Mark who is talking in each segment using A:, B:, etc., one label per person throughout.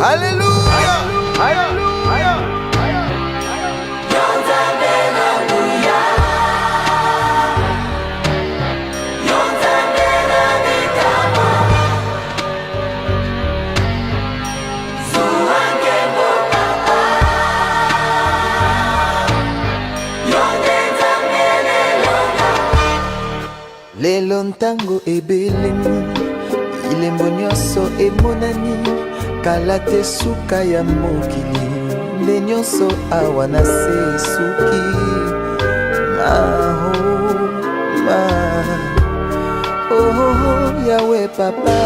A: Alléluia. Lelo ntango ebelemu ilembo nyonso emonani kala te suka ya mokili nde nyonso awa na se suki yawe papa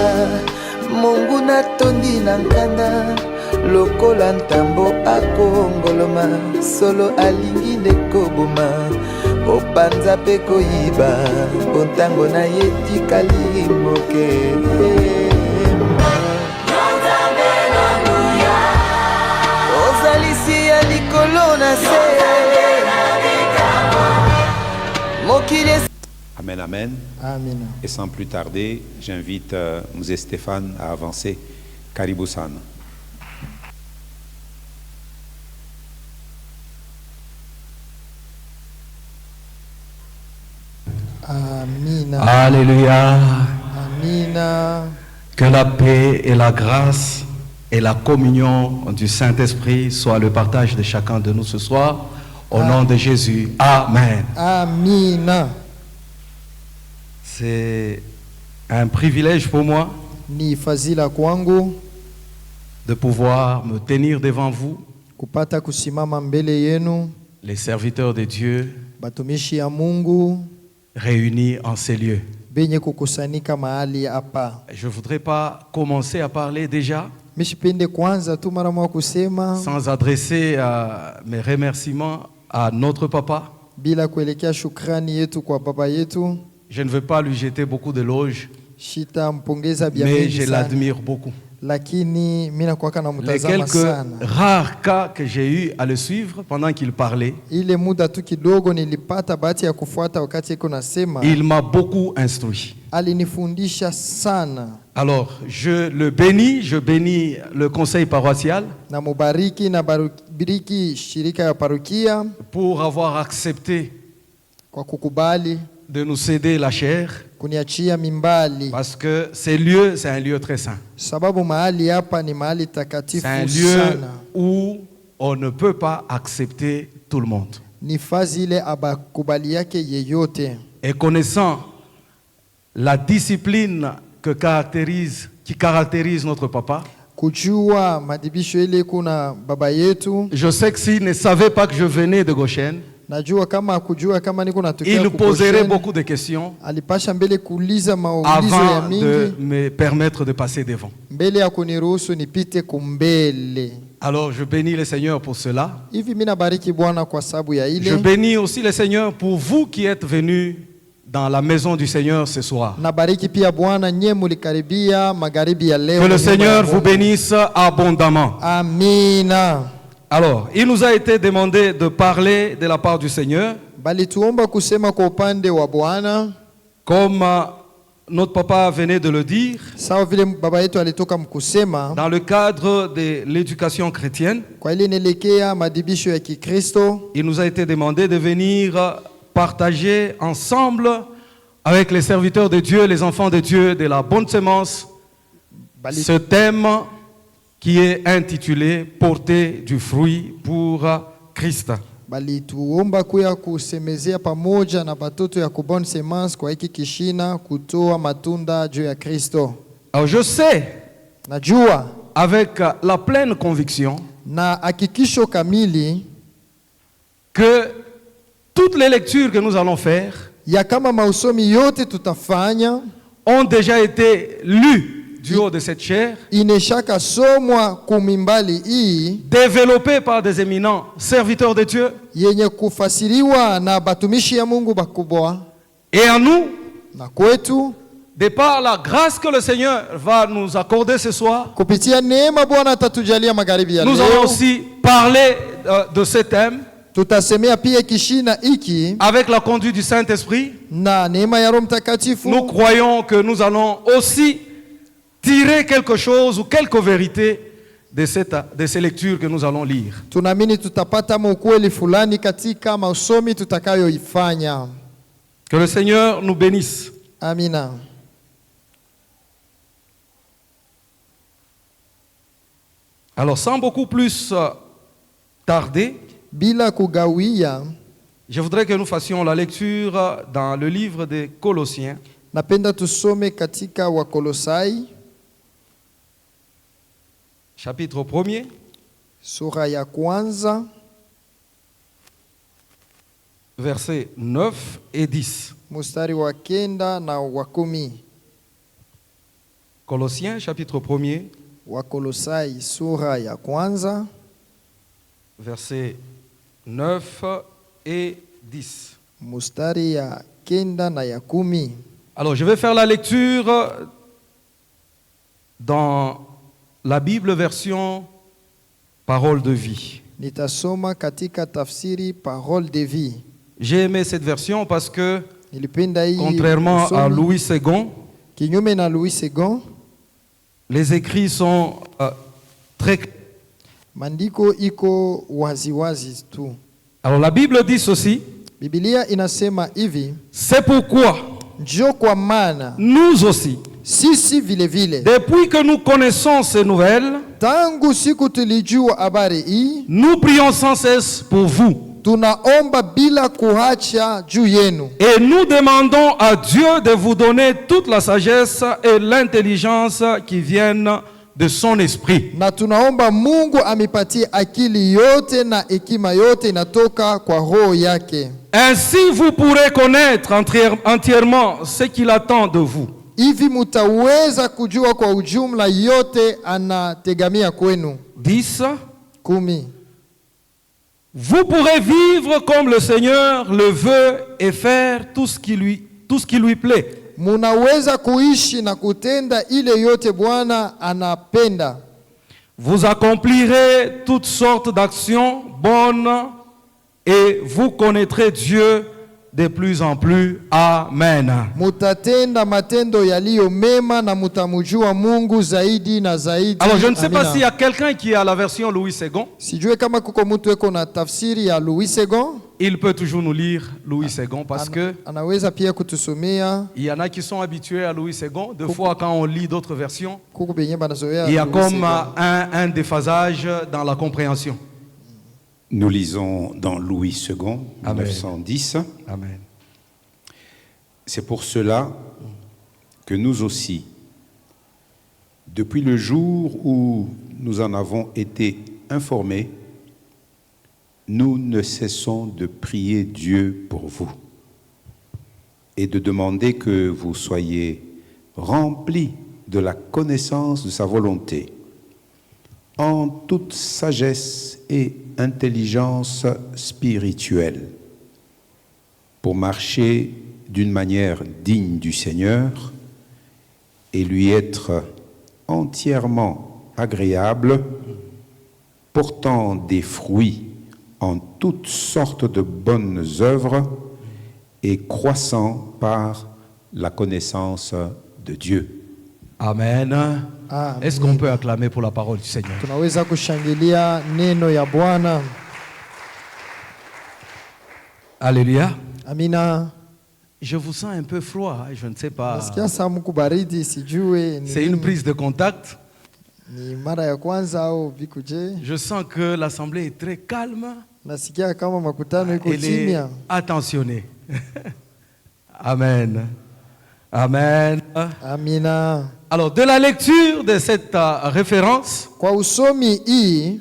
A: Mungu natondi na nkanda lokola ntambo akongoloma solo alingi nde koboma opanza pe koyiba bontango na ye tikali moke ozalisi ya likolo na se mokili.
B: Amen, amen.
A: Amen.
B: Et sans plus tarder, j'invite Mzee Stéphane à avancer. Karibu sana.
A: Amen.
C: Alléluia.
A: Amen.
C: Que la paix et la grâce et la communion du Saint-Esprit soient le partage de chacun de nous ce soir. Au nom de Jésus. Amen.
A: Amen.
C: C'est un privilège pour moi
A: ni fazila kwangu
C: de pouvoir me tenir devant vous,
A: kupata kusimama mbele yenu,
C: les serviteurs de Dieu,
A: batumishi ya Mungu
C: réunis en ces lieux.
A: benye kukusanyika mahali hapa.
C: Je ne voudrais pas commencer à parler déjà
A: Mishipende kwanza tu mara moja kusema
C: sans adresser mes remerciements à notre papa.
A: bila kuelekea shukrani yetu kwa baba yetu.
C: Je ne veux pas lui jeter beaucoup d'éloges,
A: Shita mpongeza bia
C: mais
A: mingi
C: je
A: sana,
C: l'admire beaucoup.
A: lakini mina kwaka na
C: Les
A: mtazama
C: quelques
A: sana.
C: rares cas que j'ai eu à le suivre pendant qu'il parlait,
A: Ile muda tu kidogo nilipata bahati ya kufuata wakati iko nasema,
C: il m'a beaucoup instruit.
A: alinifundisha sana.
C: Alors, je le bénis, je bénis le conseil paroissial
A: Na mubariki na bariki shirika ya parokia
C: pour avoir accepté
A: kwa kukubali
C: de nous céder la chair,
A: kuniachia mimbali,
C: parce que ces lieux, c'est un lieu très saint.
A: sababu mahali hapa ni mahali
C: C'est un
A: takatifu
C: lieu
A: sana.
C: où on ne peut pas accepter tout le monde.
A: Ni fazi ile abakubali yake yeyote.
C: Et connaissant la discipline qui caractérise notre papa,
A: Kujua madibisho ile kuna baba yetu,
C: je sais que s'il ne savait pas que je venais de Goshen,
A: najua kama kujua kama niko natokea
C: il poserait
A: Kugosheni,
C: beaucoup de questions
A: alipasha mbele kuuliza maulizo ya
C: avant de
A: mingi
C: me permettre de passer devant.
A: mbele ya kuniruhusu nipite kumbele.
C: Alors je bénis le Seigneur pour cela.
A: Hivi mimi nabariki Bwana kwa sababu ya
C: Je
A: ile.
C: bénis aussi le Seigneur pour vous qui êtes venus dans la maison du Seigneur ce soir.
A: Nabariki pia Bwana nye mulikaribia magharibi ya leo.
C: Que le
A: nyumba ya
C: Seigneur vous
A: Mungu.
C: bénisse abondamment.
A: Amina.
C: Alors, il nous a été demandé de parler de la part du Seigneur,
A: Bali tuomba kusema kwa upande wa Bwana,
C: comme notre papa venait de le dire,
A: sawa vile baba yetu alitoka mkusema,
C: dans le cadre de l'éducation chrétienne.
A: kwa ile nelekea madibisho ya Kikristo.
C: Il nous a été demandé de venir partager ensemble avec les serviteurs de Dieu, les enfants de Dieu, de la bonne sémence,
A: Bali,
C: ce thème qui est intitulé « Porter du fruit pour Christ ».
A: bali tuomba kuya kusemezea pamoja na batoto ya kubon semence kwa hiki kishina kutoa matunda juu ya Kristo.
C: Alors je sais,
A: Najua
C: avec la pleine conviction,
A: na hakikisho kamili
C: que toutes les lectures que nous allons faire
A: ya kama mausomi yote tutafanya
C: ont déjà été lues du haut de cette chair,
A: ineshaka somwa kumimbali hii
C: développées par des éminents serviteurs de Dieu,
A: yenye kufasiriwa na batumishi ya Mungu bakubwa,
C: et en nous,
A: na kwetu
C: de par la grâce que le Seigneur va nous accorder ce soir,
A: kupitia neema Bwana atatujalia magharibi ya
C: nous allons
A: leo.
C: aussi parler de ce thème
A: Tutasemea pia kishina hiki
C: avec la conduite du Saint-Esprit.
A: na neema ya Roho Mtakatifu.
C: Nous croyons que nous allons aussi tirer quelque chose ou quelques vérités de ces lectures que nous allons lire.
A: Tunaamini tutapata ukweli fulani katika masomi tutakayoifanya.
C: Que le Seigneur nous bénisse.
A: Amina.
C: Alors, sans beaucoup plus tarder,
A: Bila kugawia,
C: je voudrais que nous fassions la lecture dans le livre des Colossiens,
A: napenda tusome katika Wakolosai
C: chapitre 1er,
A: sura ya kwanza
C: versets 9 et 10.
A: mstari wa 9 na wa 10.
C: Colossiens chapitre 1er,
A: Wakolosai sura ya kwanza
C: versets 9 et 10.
A: mstari ya 9 na ya 10.
C: Alors, je vais faire la lecture dans la Bible version Parole de vie.
A: Nitasoma katika tafsiri Parole de vie.
C: J'ai aimé cette version parce que,
A: Nilipenda hii
C: contrairement à
A: usomi.
C: Louis II,
A: Kinyume na Louis II,
C: les écrits sont très clairs.
A: Mandiko iko waziwazi tu.
C: Alors, la Bible dit ceci:
A: Biblia inasema hivi,
C: c'est pourquoi
A: njo kwa maana
C: nous aussi,
A: sisi vile vile
C: depuis que nous connaissons ces nouvelles,
A: tangu siku tulijua habari hii,
C: nous prions sans cesse pour vous.
A: tunaomba bila kuacha juu yenu,
C: Et nous demandons à Dieu de vous donner toute la sagesse et l'intelligence qui viennent de son esprit.
A: na tunaomba Mungu amipatie akili yote na hekima yote inatoka kwa roho yake.
C: Ainsi vous pourrez connaître entièrement ce qu'il attend de vous.
A: Hivi mutaweza kujua kwa ujumla yote anategamia kwenu.
C: 10.
A: 10.
C: Vous pourrez vivre comme le Seigneur le veut et faire tout ce qui lui plaît.
A: Munaweza kuishi na kutenda ile yote Bwana anapenda.
C: Vous accomplirez toutes sortes d'actions bonnes et vous connaîtrez Dieu de plus en plus. Amen.
A: Mutatenda matendo yaliyo mema na mutamujua Mungu zaidi na zaidi.
C: Alors je ne sais pas
A: Amina.
C: s'il y a quelqu'un qui a la version Louis II.
A: Sijue kama kuko mtu eko na tafsiri ya Louis II.
C: Il peut toujours nous lire Louis II parce que
A: Anaweza pia kutusomea.
C: il y en a qui sont habitués à Louis II. Deux fois quand on lit d'autres versions,
A: Kuko benye banazoea
C: il y a
A: Louis
C: comme
A: II.
C: un déphasage dans la compréhension.
B: Nous lisons dans Louis II,
C: Amen.
B: 910.
C: Amen.
B: C'est pour cela que nous aussi, depuis le jour où nous en avons été informés, nous ne cessons de prier Dieu pour vous et de demander que vous soyez remplis de la connaissance de sa volonté, en toute sagesse et intelligence spirituelle, pour marcher d'une manière digne du Seigneur et lui être entièrement agréable, portant des fruits en toutes sortes de bonnes œuvres et croissant par la connaissance de Dieu.
C: Amen.
A: Amen.
C: Est-ce qu'on peut acclamer pour la parole du Seigneur?
A: Tunaweza kushangilia neno ya Bwana.
C: Alléluia.
A: Amina.
C: Je vous sens un peu froid, je ne sais pas.
A: Nasikia saa mku baridi sijue ni
C: C'est une
A: nini.
C: prise de contact.
A: Ni mara ya kwanza au vikuje.
C: Je sens que l'assemblée est très calme.
A: Nasikia kama makutano iko
C: Elle est
A: kimya.
C: attentionnée. Amen. Amen.
A: Amina.
C: Alors, de la lecture de cette référence,
A: Kwa usomi hii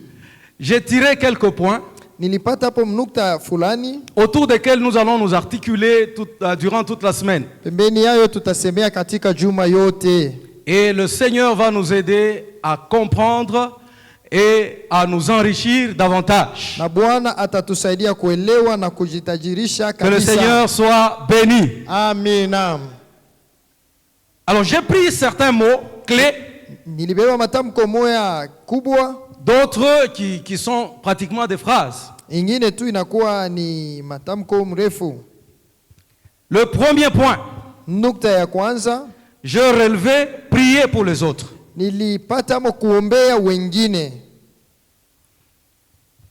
C: j'ai tiré quelques points
A: nilipata hapo mnukta fulani,
C: autour desquels nous allons nous articuler durant toute la semaine.
A: pembeni yayo tutasemea katika juma yote,
C: Et le Seigneur va nous aider à comprendre et à nous enrichir davantage.
A: na Bwana atatusaidia kuelewa na kujitajirisha
C: Que le
A: kabisa.
C: Seigneur soit béni.
A: Amina.
C: Alors, j'ai pris certains mots clés,
A: Nilibeba matamko moya kubwa,
C: d'autres qui sont pratiquement des phrases.
A: ingine tu inakuwa ni matamko mrefu.
C: Le premier point,
A: Nukta ya kwanza,
C: je relevais prier pour les autres.
A: nilipatamo kuombea wengine.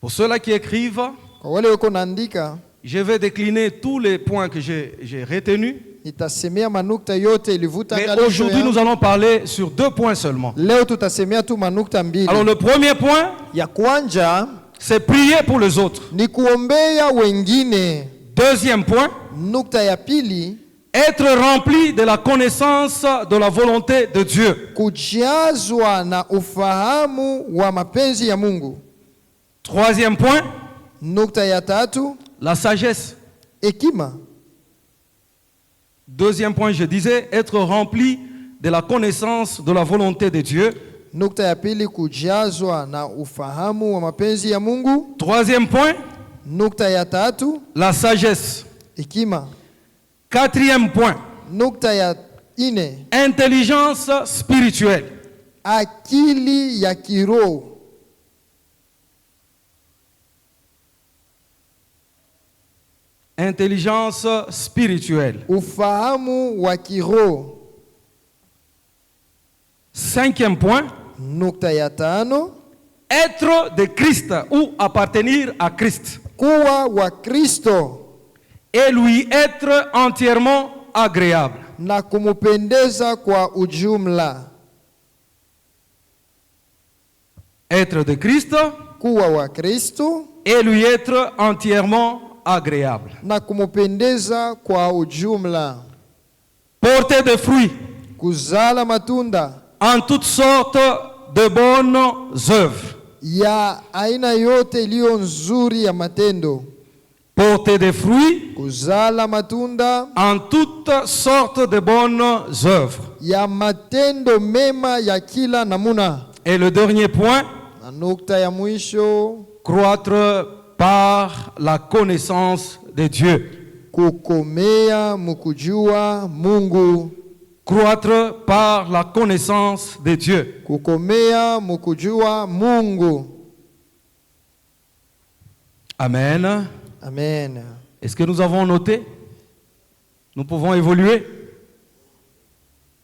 C: Pour ceux-là qui écrivent,
A: Kwa wale wako naandika,
C: je vais décliner tous les points que j'ai retenus.
A: nitasemea manukta yote ilivuta
C: Mais
A: angalisho
C: aujourd'hui,
A: yangu.
C: nous allons parler sur 2 points seulement.
A: Leo tutasemea tu manukta mbili.
C: Alors, le premier point,
A: Ya kwanja
C: c'est prier pour les autres.
A: ni kuombea wengine.
C: Deuxième point,
A: Nukta ya pili,
C: être rempli de la connaissance de la volonté de Dieu.
A: kujazwa na ufahamu wa mapenzi ya Mungu.
C: Troisième point,
A: Nukta ya tatu,
C: la sagesse.
A: hekima.
C: Deuxième point, je disais, être rempli de la connaissance de la volonté de Dieu.
A: Nukta ya pili, kujazwa na ufahamu wa mapenzi ya Mungu.
C: Troisième point,
A: Nukta ya tatu,
C: la sagesse.
A: hekima.
C: Quatrième point,
A: Nukta ya ine,
C: intelligence spirituelle.
A: akili ya kiroho.
C: Intelligence spirituelle.
A: Ufahamu wa kiroho.
C: Cinquième point,
A: Nukta ya tano,
C: être de Christ ou appartenir à Christ
A: kuwa wa Kristo
C: et lui être entièrement agréable.
A: na kumupendeza kwa ujumla.
C: Être de Christ
A: Kuwa wa Kristo
C: et lui être entièrement agréable.
A: na kumupendeza kwa ujumla.
C: Porter des fruits
A: Kuzala matunda
C: en toutes sortes de bonnes œuvres.
A: ya aina yote iliyo nzuri ya matendo.
C: Porter des fruits
A: Kuzala matunda
C: en toutes sortes de bonnes œuvres.
A: ya matendo mema ya kila namuna.
C: Et le dernier point,
A: Na nukta ya mwisho,
C: croître par la connaissance de Dieu.
A: kukomea mukujua Mungu.
C: Croître par la connaissance de Dieu.
A: Kukomea mukujua Mungu.
C: Amen.
A: Amen.
C: Est-ce que nous avons noté? Nous pouvons évoluer?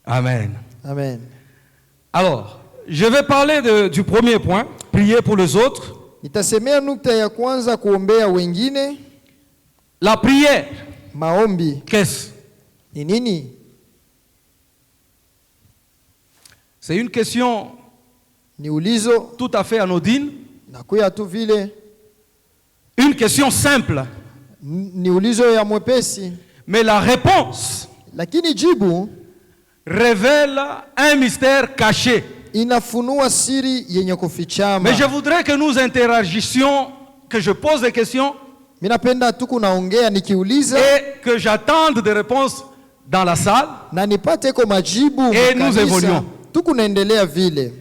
C: Amen.
A: Amen.
C: Alors, je vais parler du premier point, prier pour les autres.
A: Nitasemea nukta ya kwanza, kuombea wengine.
C: La prière,
A: Maombi
C: qu'est-ce?
A: ni nini?
C: C'est une question
A: Ni ulizo
C: tout à fait anodine,
A: nakuya tu vile,
C: une question simple,
A: ni ulizo ya mwepesi,
C: mais la réponse
A: lakini jibu
C: révèle un mystère caché.
A: inafunua siri yenye kufichama.
C: Mais je voudrais que nous interagissions, que je pose des questions
A: Minapenda tu kunaongea nikiuliza
C: et que j'attende des réponses dans la salle.
A: na nipate ko majibu
C: Et nous
A: mkanisa.
C: évoluons.
A: Tu kunaendelea vile.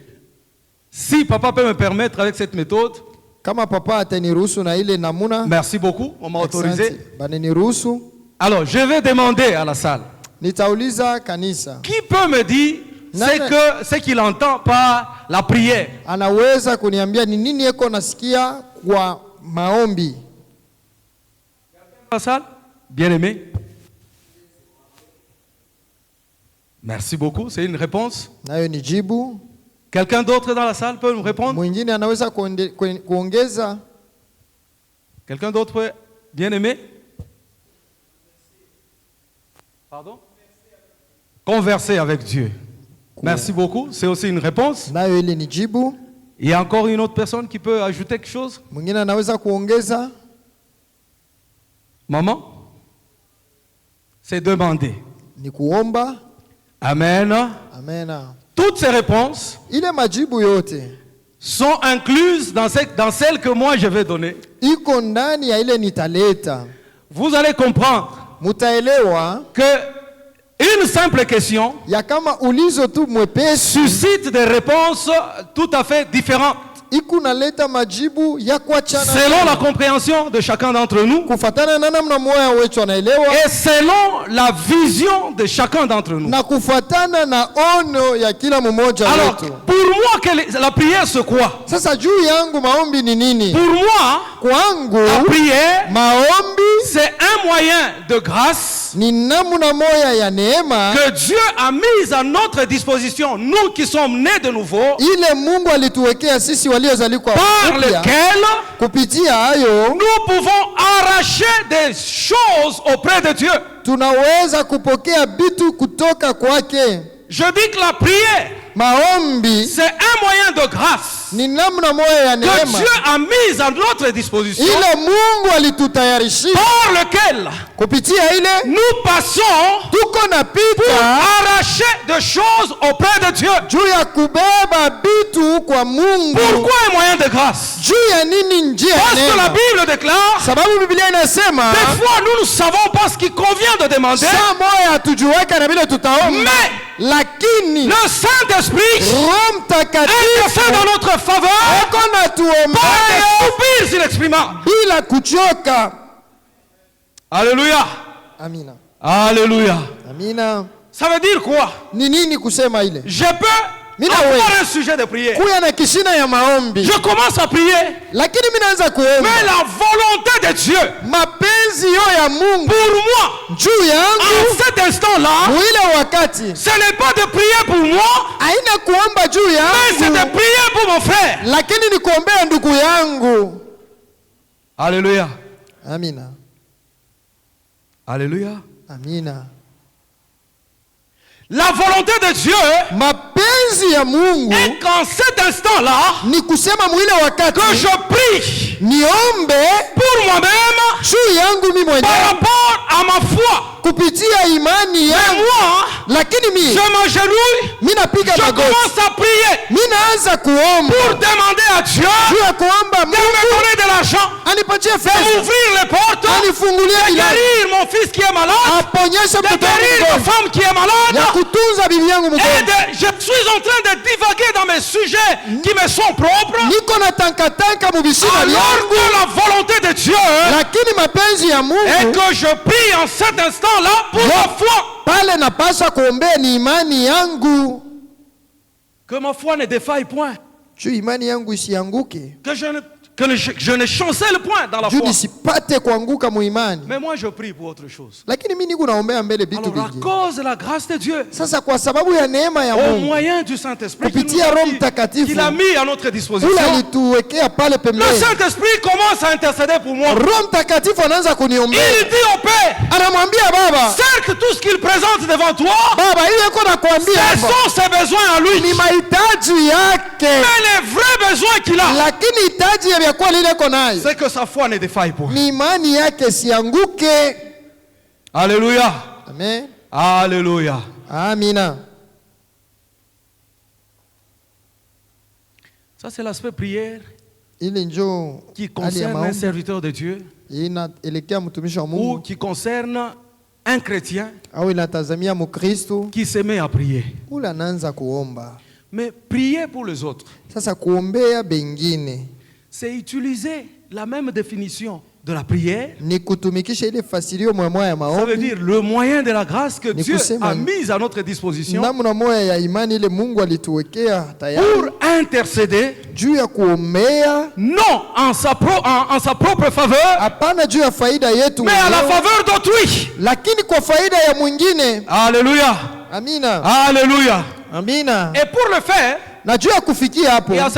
C: Si papa peut me permettre avec cette méthode,
A: Kama papa ataniruhusu na ile namuna,
C: merci beaucoup, on m'a autorisé.
A: asante, baneniruhusu,
C: Alors, je vais demander à la salle,
A: nitauliza kanisa,
C: qui peut me dire ce qu'il entend par la prière?
A: anaweza kuniambia ni nini eko nasikia kwa maombi?
C: La salle? Bien aimé? Merci beaucoup, c'est une réponse.
A: Nayo ni jibu.
C: Quelqu'un d'autre dans la salle peut me répondre?
A: Mwingine anaweza kuongeza?
C: Quelqu'un d'autre peut? Bien aimé? Pardon? Converser avec Dieu. Merci beaucoup, c'est aussi une réponse.
A: Nayo ile ni jibu.
C: Il y a encore une autre personne qui peut ajouter quelque chose?
A: Mwingine anaweza kuongeza?
C: Maman? C'est demander.
A: Ni kuomba.
C: Amen.
A: Amena.
C: Toutes ces réponses
A: Ile majibu yote
C: sont incluses dans celles que moi je vais donner.
A: iko ndani ya ile nitaleta.
C: Vous allez comprendre
A: Mutaelewa
C: que une simple question
A: ya kama ulizo tu mwepesi
C: suscite des réponses tout à fait différentes.
A: iko naleta majibu ya kuachana
C: selon la compréhension de chacun d'entre nous
A: kufuatana na namna moyo wetu anaelewa
C: et selon la vision de chacun d'entre nous.
A: na kufuatana na ono ya kila mmoja
C: Alors,
A: wetu.
C: pour moi, la prière c'est quoi?
A: Sasa juu yangu maombi ni nini?
C: Pour moi,
A: Kwangu
C: la prière
A: maombi
C: c'est un moyen de grâce
A: ni namna moya ya neema
C: que Dieu a mis à notre disposition, nous qui sommes nés de nouveau,
A: ile Mungu alituwekea sisi waliozaliwa
C: par
A: upya.
C: lequel
A: Kupitia hayo
C: nous pouvons arracher des choses auprès de Dieu.
A: tunaweza kupokea vitu kutoka kwake.
C: Je dis que la prière,
A: Maombi
C: c'est un moyen de grâce
A: ni namna moya ya
C: que
A: neema
C: Dieu a mis à notre disposition,
A: ile Mungu alitutayarishia.
C: par lequel
A: Kupitia ile
C: nous passons
A: tuko na
C: pour
A: pita
C: arracher des choses auprès de Dieu.
A: juu ya kubeba vitu kwa Mungu.
C: Pourquoi un moyen de grâce?
A: Juu ya nini njia ya
C: Parce que la
A: neema?
C: Bible déclare,
A: Sababu Biblia inasema
C: des fois nous ne savons pas ce qu'il convient de demander,
A: saa moya hatujuweka na vile tutaomba,
C: mais
A: lakini
C: le Saint-Esprit
A: Roho Mtakatifu
C: intercède dans notre faveur
A: eko na
C: par
A: tuombea
C: des soupirs inexprimables.
A: bila kuchoka.
C: Alléluia.
A: Amina,
C: Alléluia.
A: amina.
C: Ça veut dire quoi?
A: Ni nini kusema ile?
C: Je peux
A: Mina
C: avoir
A: we.
C: un sujet de prière.
A: Kuya na kishina ya maombi,
C: Je commence à prier,
A: lakini mimi naanza kuomba
C: mais la volonté de Dieu
A: mapenzi yo ya Mungu
C: pour moi,
A: juu
C: en
A: yangu
C: cet instant-là,
A: mwile wakati
C: ce n'est pas de prier pour moi,
A: haina kuomba juu
C: mais c'est de
A: yangu,
C: prier pour mon frère.
A: lakini ni kuombea ndugu yangu.
C: Alléluia.
A: Amina,
C: Alléluia.
A: amina.
C: La volonté de Dieu
A: Mapenzi ya Mungu
C: est qu'en cet instant-là,
A: ni kusema mwile wakati
C: que je prie
A: niombe
C: pour moi-même
A: juu yangu mimi
C: par
A: mwenyewe
C: rapport à ma foi.
A: kupitia imani
C: Et
A: yangu,
C: moi,
A: lakini
C: je
A: mimi
C: m'agenouille,
A: napiga
C: je
A: magoti,
C: commence à prier
A: mimi naanza kuomba
C: pour demander à Dieu
A: juu ya kuomba
C: de me
A: Mungu
C: donner de l'argent,
A: anipatie
C: de
A: fedha,
C: m'ouvrir les portes,
A: anifungulie
C: de
A: milango,
C: guérir mon fils qui est malade,
A: aponyeshe
C: de
A: mtoto
C: guérir ma
A: wangu mgonjwa,
C: femme qui est
A: ya
C: malade.
A: kutunza bibi yangu
C: Et
A: mgonjwa.
C: je suis en train de divaguer dans mes sujets qui me sont propres,
A: Niko na tankatanka mubishina
C: alors
A: vyangu,
C: que la volonté de Dieu
A: lakini mapenzi ya
C: est
A: Mungu
C: que je prie en cet instant-là pour
A: Yo.
C: ma foi.
A: pale napasha kuombea ni imani yangu,
C: Que ma foi ne défaille point.
A: juu imani yangu isianguke,
C: Que je ne chancelle point dans la
A: juu
C: foi.
A: nisipate kuanguka muimani.
C: Mais moi je prie pour autre chose.
A: Lakini mimi niko naombea mbele vitu
C: Alors à
A: vingi.
C: cause de la grâce de Dieu,
A: Sasa kwa sababu ya neema ya
C: au
A: Mungu
C: moyen du Saint-Esprit
A: kupitia Roho Mtakatifu
C: qu'il a mis à notre disposition,
A: ule alituwekea pale
C: le
A: pembeni,
C: Saint-Esprit commence à intercéder pour moi.
A: Roho Mtakatifu anaanza kuniombea,
C: Il dit au Père,
A: anamwambia Baba,
C: certes tout ce qu'il présente devant toi,
A: Baba, hiyo iko nakwambia
C: ce
A: hapa
C: sont ses besoins à lui.
A: ni mahitaji yake,
C: Mais les vrais besoins qu'il a,
A: lakini hitaji ya vyakuwa lile iko nayo
C: c'est que sa foi ne défaille point.
A: ni imani yake sianguke.
C: Alléluia.
A: Amen,
C: Alléluia.
A: amina.
C: Ça c'est l'aspect prière
A: Ile njoo
C: qui
A: hali ya
C: concerne un
A: maombi
C: serviteur de Dieu
A: inaelekea mtumishi wa
C: ou
A: Mungu
C: qui concerne un chrétien
A: au inatazamia Mkristo
C: qui se met à prier.
A: ule anaanza kuomba.
C: Mais prier pour les autres,
A: Sasa kuombea bengine
C: c'est utiliser la même définition de la prière.
A: ni kutumikisha ile fasirio moya ya
C: Ça veut
A: maombi,
C: dire le moyen de la grâce que
A: Ni
C: Dieu
A: kusema-
C: a mis à notre disposition
A: namna moya ya imani ile Mungu alituwekea tayari
C: pour intercéder,
A: juu ya kuombea,
C: non en sa propre faveur,
A: hapana juu ya faida yetu
C: mais à la
A: mwenyewe,
C: faveur d'autrui.
A: lakini kwa faida ya mwingine.
C: Alléluia.
A: Amina,
C: Alléluia.
A: amina.
C: Et pour le faire,
A: Na juu ya kufikia hapo
C: il y a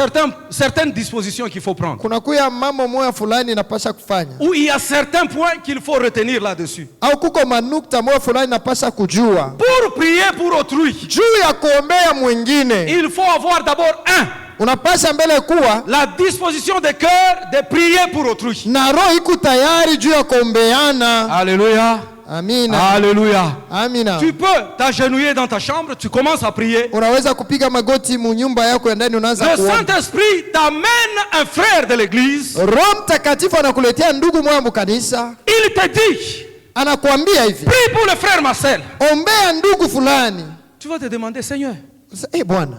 C: certaines dispositions qu'il faut prendre.
A: kuna kuya mambo moya fulani napasha kufanya,
C: Ou il y a certains points qu'il faut retenir là-dessus.
A: au kuko manukta moya fulani napasha kujua
C: Pour prier pour autrui,
A: juu ya kuombea mwingine.
C: il faut avoir d'abord
A: Unapasha mbele kuwa
C: la disposition de cœur de prier pour autrui.
A: na roho iko tayari juu ya kuombeana.
C: Alléluia.
A: Amina,
C: Alléluia.
A: amina.
C: Tu peux t'agenouiller dans ta chambre, tu commences à prier.
A: Unaweza kupiga magoti mu nyumba yako ya ndani, unaanza
C: Le
A: kuomba.
C: Saint-Esprit t'amène un frère de l'église.
A: Roho Mtakatifu anakuletea ndugu moya mkanisa,
C: Il te dit,
A: anakuambia hivi,
C: prie pour le frère Marcel.
A: ombea ndugu fulani.
C: Tu vas te demander, Seigneur,
A: Bwana,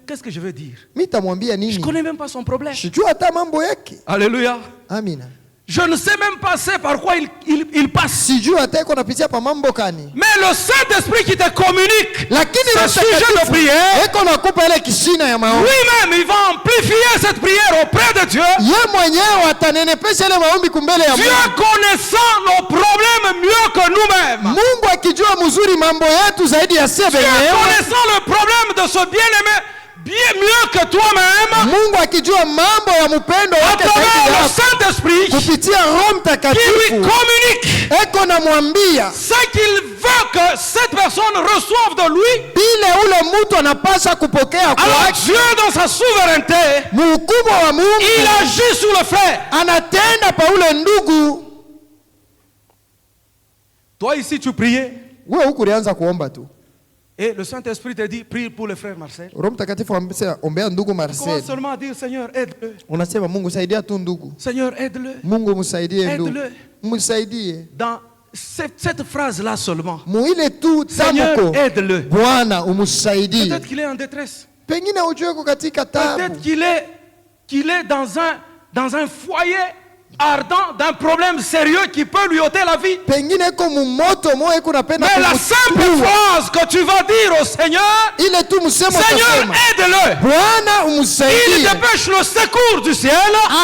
C: Qu'est-ce que je veux dire?
A: mimi nitamwambia
C: Je ne
A: nini?
C: connais même pas son problème.
A: Sijui hata mambo yake.
C: Alléluia.
A: Amina.
C: Je ne sais même pas par quoi il passe.
A: Sijui hata iko napitia pa mambo kani.
C: Mais le Saint-Esprit qui te communique
A: Lakini
C: ce
A: Roho
C: sujet de
A: Mtakatifu
C: prière,
A: iko nakupa ile kishina ya maombi.
C: lui-même, il va amplifier cette prière auprès de Dieu.
A: Ye mwenyewe atanenepesha ile maombi kumbele ya
C: Dieu
A: Mungu.
C: connaissant nos problèmes mieux que nous-mêmes.
A: Mungu akijua mzuri mambo yetu zaidi ya sisi
C: Dieu
A: wenyewe.
C: connaissant le problème de ce bien-aimé bien mieux que toi-même.
A: Mungu akijua mambo ya mpendo
C: À
A: wake
C: travers
A: zaidi
C: le
A: yako.
C: Saint-Esprit
A: Kupitia Roho
C: qui lui
A: Mtakatifu
C: communique
A: eko namwambia
C: ce qu'il veut que cette personne reçoive de lui.
A: bile ule mtu anapasha kupokea
C: Alors
A: kwake.
C: Dieu dans sa souveraineté,
A: Mkubwa wa
C: il
A: Mungu
C: agit sur le frère.
A: anatenda pa ule ndugu.
C: Toi ici tu priais
A: Wewe huku ulianza kuomba tu.
C: et le Saint-Esprit te dit prie pour le frère Marcel.
A: Roho Mtakatifu amesema ombea ndugu
C: Commence
A: Marcel.
C: seulement à dire Seigneur aide-le.
A: Unasema Mungu saidia tu ndugu.
C: Seigneur aide-le.
A: Mungu msaidie ndugu.
C: Aide-le.
A: Msaidie.
C: Dans cette phrase-là seulement.
A: Muile tu
C: Seigneur
A: tamko.
C: aide-le.
A: Bwana umsaidie.
C: Peut-être qu'il est en détresse.
A: Pengine ujue uko katika tabu.
C: Peut-être qu'il est dans un foyer ardent d'un problème sérieux qui peut lui ôter la vie.
A: Pengine iko mumoto moyo iko napenda
C: Mais la simple phrase que tu vas dire au Seigneur,
A: ile tu msemo
C: Seigneur
A: utasema.
C: aide-le.
A: Bwana
C: Il
A: umsaidie.
C: dépêche le secours du ciel.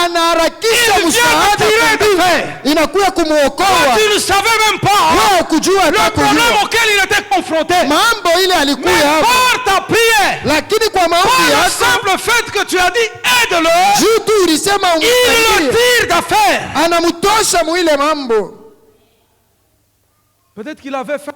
A: Anaharakisha
C: Il vient
A: msaada
C: te tirer
A: kwa
C: de
A: mbingu.
C: fait.
A: Inakuya kumuokoa.
C: Tu ne savais même pas
A: Wewe kujua
C: le
A: hata
C: problème
A: kujua.
C: auquel il était confronté.
A: Mambo ile
C: Mais
A: alikuya hapo.
C: par ta prière,
A: Lakini kwa maombi
C: par le
A: yako
C: simple fait que tu as dit aide-le,
A: juu tu ulisema
C: il le
A: umsaidie.
C: tire d'affaire.
A: Anamtosha muile mambo.
C: Peut-être qu'il avait faim.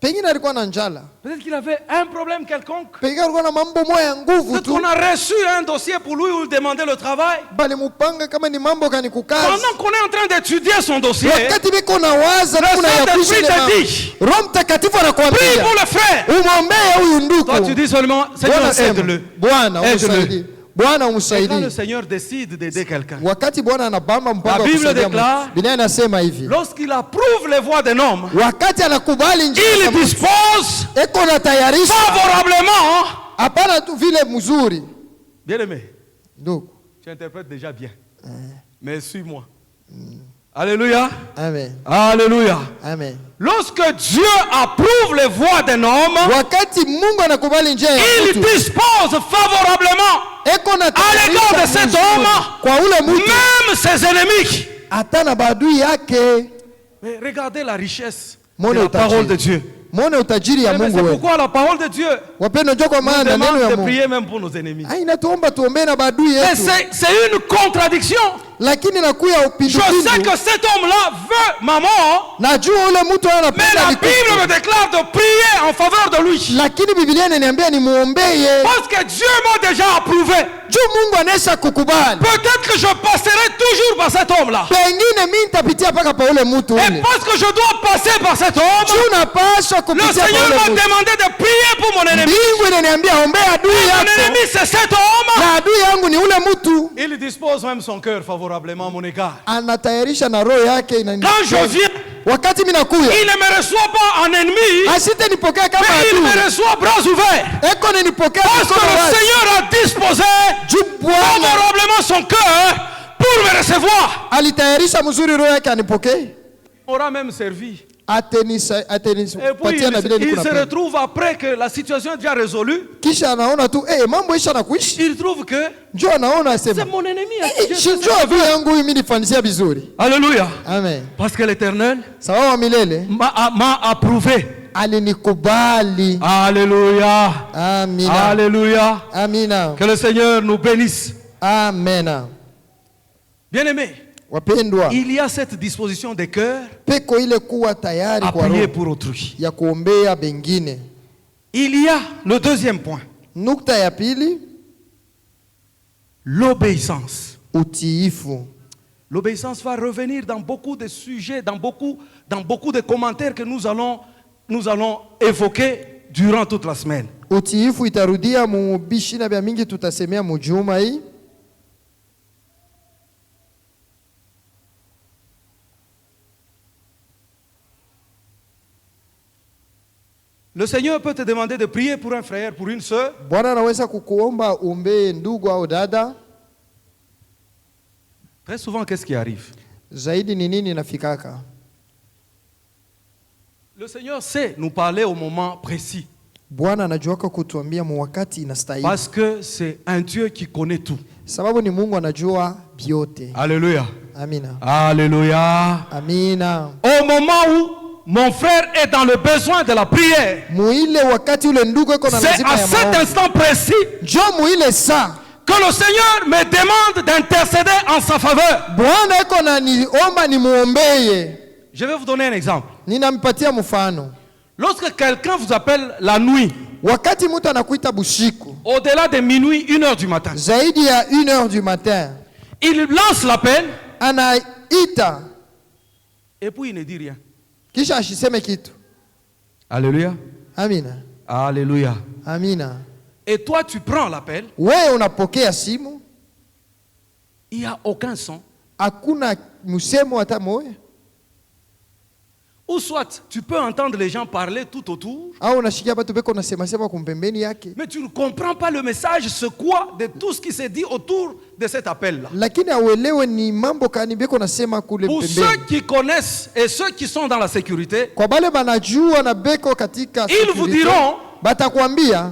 A: Pengine alikuwa na njala.
C: Peut-être qu'il avait un problème quelconque.
A: Pengine alikuwa na mambo moya ya nguvu
C: Peut-être
A: tu.
C: qu'on a reçu un dossier pour lui où il demandait le travail.
A: Bali mupanga kama ni mambo gani kukazi.
C: Pendant qu'on est en train d'étudier son dossier,
A: Wakati biko na waza
C: Le
A: kuna ya
C: Saint-Esprit
A: kuishi ile
C: te
A: mambo.
C: dit,
A: Roho Mtakatifu
C: prie
A: anakuambia
C: pour le frère.
A: umwombee huyu ndugu.
C: Toi, tu dis seulement, Seigneur,
A: Bwana sema,
C: aide-le.
A: Bwana
C: Aide-le.
A: umsaidie. Bwana
C: Et quand le
A: umsaidie.
C: Seigneur décide d'aider quelqu'un,
A: Wakati Bwana anabamba mpango
C: La
A: wa
C: Bible
A: kusaidia
C: déclare,
A: mtu. Biblia inasema hivi.
C: lorsqu'il approuve les voies d'un homme,
A: Wakati anakubali njia
C: il
A: za Mungu,
C: dispose
A: eko na tayarisha
C: favorablement.
A: hapana tu vile mzuri.
C: Bien-aimé,
A: Ndugu.
C: tu interprètes déjà bien. Mais suis-moi. Alléluia.
A: Amen.
C: Alléluia.
A: Amen.
C: Lorsque Dieu approuve les voies d'un homme,
A: Wakati Mungu anakubali njia ya
C: il
A: mtu,
C: dispose favorablement
A: eko na
C: à l'égard de cet homme,
A: kwa ule mtu
C: même ses ennemis.
A: hata na badui yake.
C: Mais regardez la richesse de
A: Mwone
C: la parole de
A: utajiri.
C: Dieu.
A: Mwone utajiri ya
C: Mais
A: Mungu
C: c'est
A: wewe.
C: pourquoi la parole de Dieu
A: Wapendwa, njoo kwa
C: nous
A: maana neno
C: demande
A: ya
C: de
A: Mungu.
C: prier même pour nos ennemis.
A: Ah, inatuomba tuombee na badui
C: Mais
A: yetu.
C: c'est une contradiction.
A: Lakini nakuya
C: Je sais
A: upindupindu.
C: que cet homme-là veut ma mort,
A: Najua ule mtu
C: mais
A: anapenda
C: la
A: nikufe.
C: Bible me déclare de prier en faveur de lui.
A: Lakini Biblia inaniambia nimuombee.
C: Parce que Dieu m'a déjà approuvé.
A: Juu Mungu anaisha kukubali.
C: Peut-être que je passerai toujours par cet homme-là.
A: Pengine mimi nitapitia paka pa ule mtu
C: Et
A: ule.
C: parce que je dois passer par cet homme,
A: Juu napaswa
C: le
A: kupitia
C: Seigneur
A: pa
C: m'a
A: ule mtu.
C: demandé de prier pour mon ennemi.
A: Mbingu inaniambia ombea adui
C: Mon
A: yako.
C: ennemi, c'est cet homme.
A: Na adui yangu ni ule mtu.
C: Il dispose même son cœur favorablement à mon égard.
A: Anatayarisha na roho yake
C: Quand je viens,
A: wakati mimi nakuya.
C: il ne me reçoit pas en ennemi,
A: Asite nipokea kama
C: mais il me
A: adui.
C: reçoit bras ouverts.
A: Eko ninipokea
C: Parce que
A: mikono
C: le
A: wazi.
C: Seigneur a disposé
A: Juu Bwana
C: favorablement son cœur pour me recevoir.
A: alitayarisha mzuri roho yake anipokee.
C: Aura même servi. Et puis
A: Atenipatia na vile niko
C: il se
A: napenda.
C: retrouve après que la situation est déjà résolue.
A: Kisha anaona tu mambo isha na kuishi.
C: Il trouve que
A: Njoo anaona
C: c'est
A: asema
C: mon ennemi. à qui Dieu fait
A: shinjo
C: ça.
A: adui yangu huyu mimi nifanisia vizuri.
C: Alléluia.
A: Amen.
C: Parce que l'Éternel
A: Sawa wa milele
C: m'a approuvé.
A: alinikubali.
C: Alléluia.
A: Amina.
C: Alléluia.
A: Amina.
C: Que le Seigneur nous bénisse.
A: Amen.
C: Bien-aimés,
A: Wapendwa,
C: il y a cette disposition de cœur
A: peko ile kuwa tayari
C: à
A: kwa
C: prier
A: roho
C: pour autrui.
A: ya kuombea bengine.
C: Il y a le deuxième point,
A: Nukta ya pili,
C: l'obéissance.
A: utiifu.
C: L'obéissance va revenir dans beaucoup de sujets, dans beaucoup de commentaires que nous allons évoquer durant toute la semaine.
A: Utiifu itarudia mubishi na bya mingi tutasemea mujuma hii.
C: Le Seigneur peut te demander de prier pour un frère, pour une sœur.
A: Bwana anaweza kukuomba uombee ndugu au dada.
C: Très souvent, qu'est-ce qui arrive?
A: Zaidi ni nini inafikaka?
C: Le Seigneur sait nous parler au moment précis.
A: Bwana anajuaka kutuambia wakati inastahili.
C: Parce que c'est un Dieu qui connaît tout.
A: Sababu ni Mungu anajua vyote.
C: Alléluia.
A: Amina.
C: Alléluia.
A: Amina.
C: Au moment où mon frère est dans le besoin de la prière,
A: Muile wakati ule ndugu yuko na
C: c'est
A: lazima
C: à
A: ya
C: cet
A: maombi.
C: instant précis
A: Jo muile saa
C: que le Seigneur me demande d'intercéder en sa faveur.
A: Bwana yuko na niomba nimuombeye.
C: Je vais vous donner un exemple.
A: Ninampatia mfano.
C: Lorsque quelqu'un vous appelle la nuit,
A: Wakati mtu anakuita bushiku,
C: au-delà de minuit, 1h du matin,
A: zaidi ya 1h du matin,
C: il lance l'appel
A: anaita
C: et puis il ne dit rien.
A: kisha ashiseme kitu.
C: Alléluia.
A: Amina.
C: Alléluia.
A: Amina.
C: Et toi, tu prends l'appel,
A: Wewe unapokea simu,
C: il n'y a aucun son.
A: hakuna msemo hata moja.
C: Ou soit, tu peux entendre les gens parler tout autour,
A: Au unashikia watu beko nasema sema kumpembeni yake.
C: mais tu ne comprends pas le message, ce quoi de tout ce qui s'est dit autour de cet appel-là.
A: Lakini auelewe ni mambo kani beko nasema kule
C: Pour
A: pembeni.
C: ceux qui connaissent et ceux qui sont dans la sécurité,
A: Kwa bale banajua na beko katika
C: ils vous
A: sécurité,
C: diront
A: batakwambia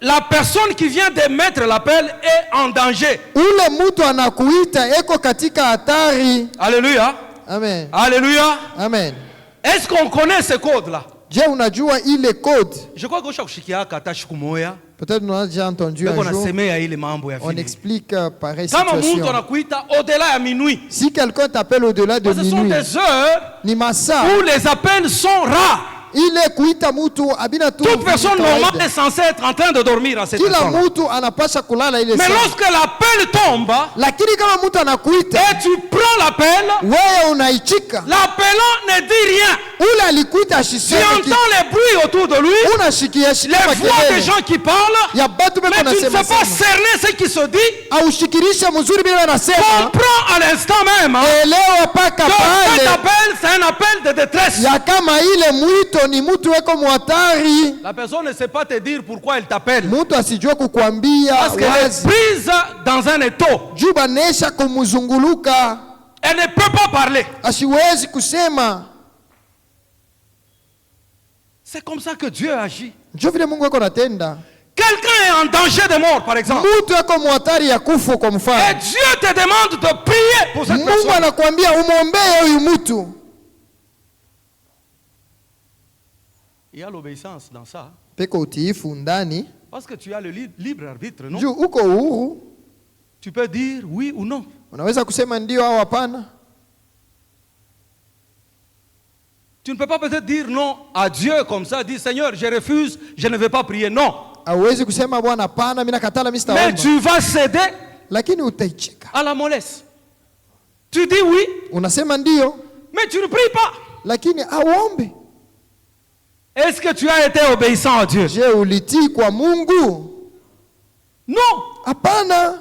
C: la personne qui vient d'émettre l'appel est en danger.
A: ule mtu anakuita eko katika hatari.
C: Alléluia.
A: Amen.
C: Alléluia.
A: Amen.
C: Est-ce qu'on connaît ce code-là?
A: Je unajua ile code?
C: Je crois que ushakushikia kata shikumoya.
A: Peut-être on a déjà entendu un
C: On
A: jour.
C: asemea ile mambo ya
A: On
C: fini.
A: explique pareille
C: Kama mtu
A: situation.
C: anakuita au-delà ya minuit.
A: Si quelqu'un t'appelle au-delà de
C: Ce sont
A: minuit,
C: des heures
A: ni masaa
C: où les appels sont rares.
A: ile kuita mtu abina tu.
C: Toute personne normale est censée être en train de dormir à cette
A: Kila
C: heure.
A: mtu anapasha kulala ile
C: Mais
A: saa.
C: lorsque l'appel tombe
A: Lakini kama mtu anakuita,
C: et tu prends l'appel,
A: wewe unaichika.
C: l'appelant ne dit rien.
A: Ule alikuita
C: Tu
A: ashiseme kitu.
C: entends les bruits autour de lui,
A: Unashikia shikia
C: les voix des
A: makelele.
C: gens qui parlent,
A: Ya batu beko
C: mais tu ne
A: nasema
C: sais pas
A: sema.
C: cerner ce qui se dit.
A: Aushikirishe mzuri bila nasema.
C: Comprends à l'instant même hein,
A: Elewa paka
C: que cet
A: pale.
C: appel, c'est un appel de détresse.
A: Ya kama ile mwito ni mtu weko muhatari.
C: La personne ne sait pas te dire pourquoi elle t'appelle.
A: Mtu asijue kukuambia
C: Parce qu'elle est
A: wazi.
C: prise dans un étau.
A: Juu banesha kumuzunguluka.
C: Elle ne peut pas parler.
A: Asiwezi kusema.
C: C'est comme ça que Dieu agit.
A: Njoo vile Mungu weko natenda.
C: Quelqu'un est en danger de mort, par exemple.
A: Mtu weko muhatari ya kufa kwa
C: Et
A: mfano.
C: Dieu te demande de prier pour cette
A: Mungu
C: personne.
A: anakuambia umwombee huyu mtu.
C: Il y a l'obéissance dans ça.
A: Peko utiifu ndani.
C: Parce que tu as le libre arbitre, non?
A: Juu uko uhuru.
C: Tu peux dire oui ou non.
A: Unaweza kusema ndio au hapana.
C: Tu ne peux pas peut-être dire non à Dieu comme ça, dire Seigneur, je refuse, je ne vais pas prier. Non.
A: Hauwezi kusema Bwana hapana, mimi nakatala, mimi
C: Mais
A: sitaomba.
C: tu vas céder
A: Lakini utaichika.
C: à la mollesse. Tu dis oui,
A: Unasema ndio,
C: mais tu ne pries pas.
A: lakini auombe.
C: Est-ce que tu as été obéissant à Dieu?
A: Je, ulitii kwa Mungu?
C: Non.
A: Hapana.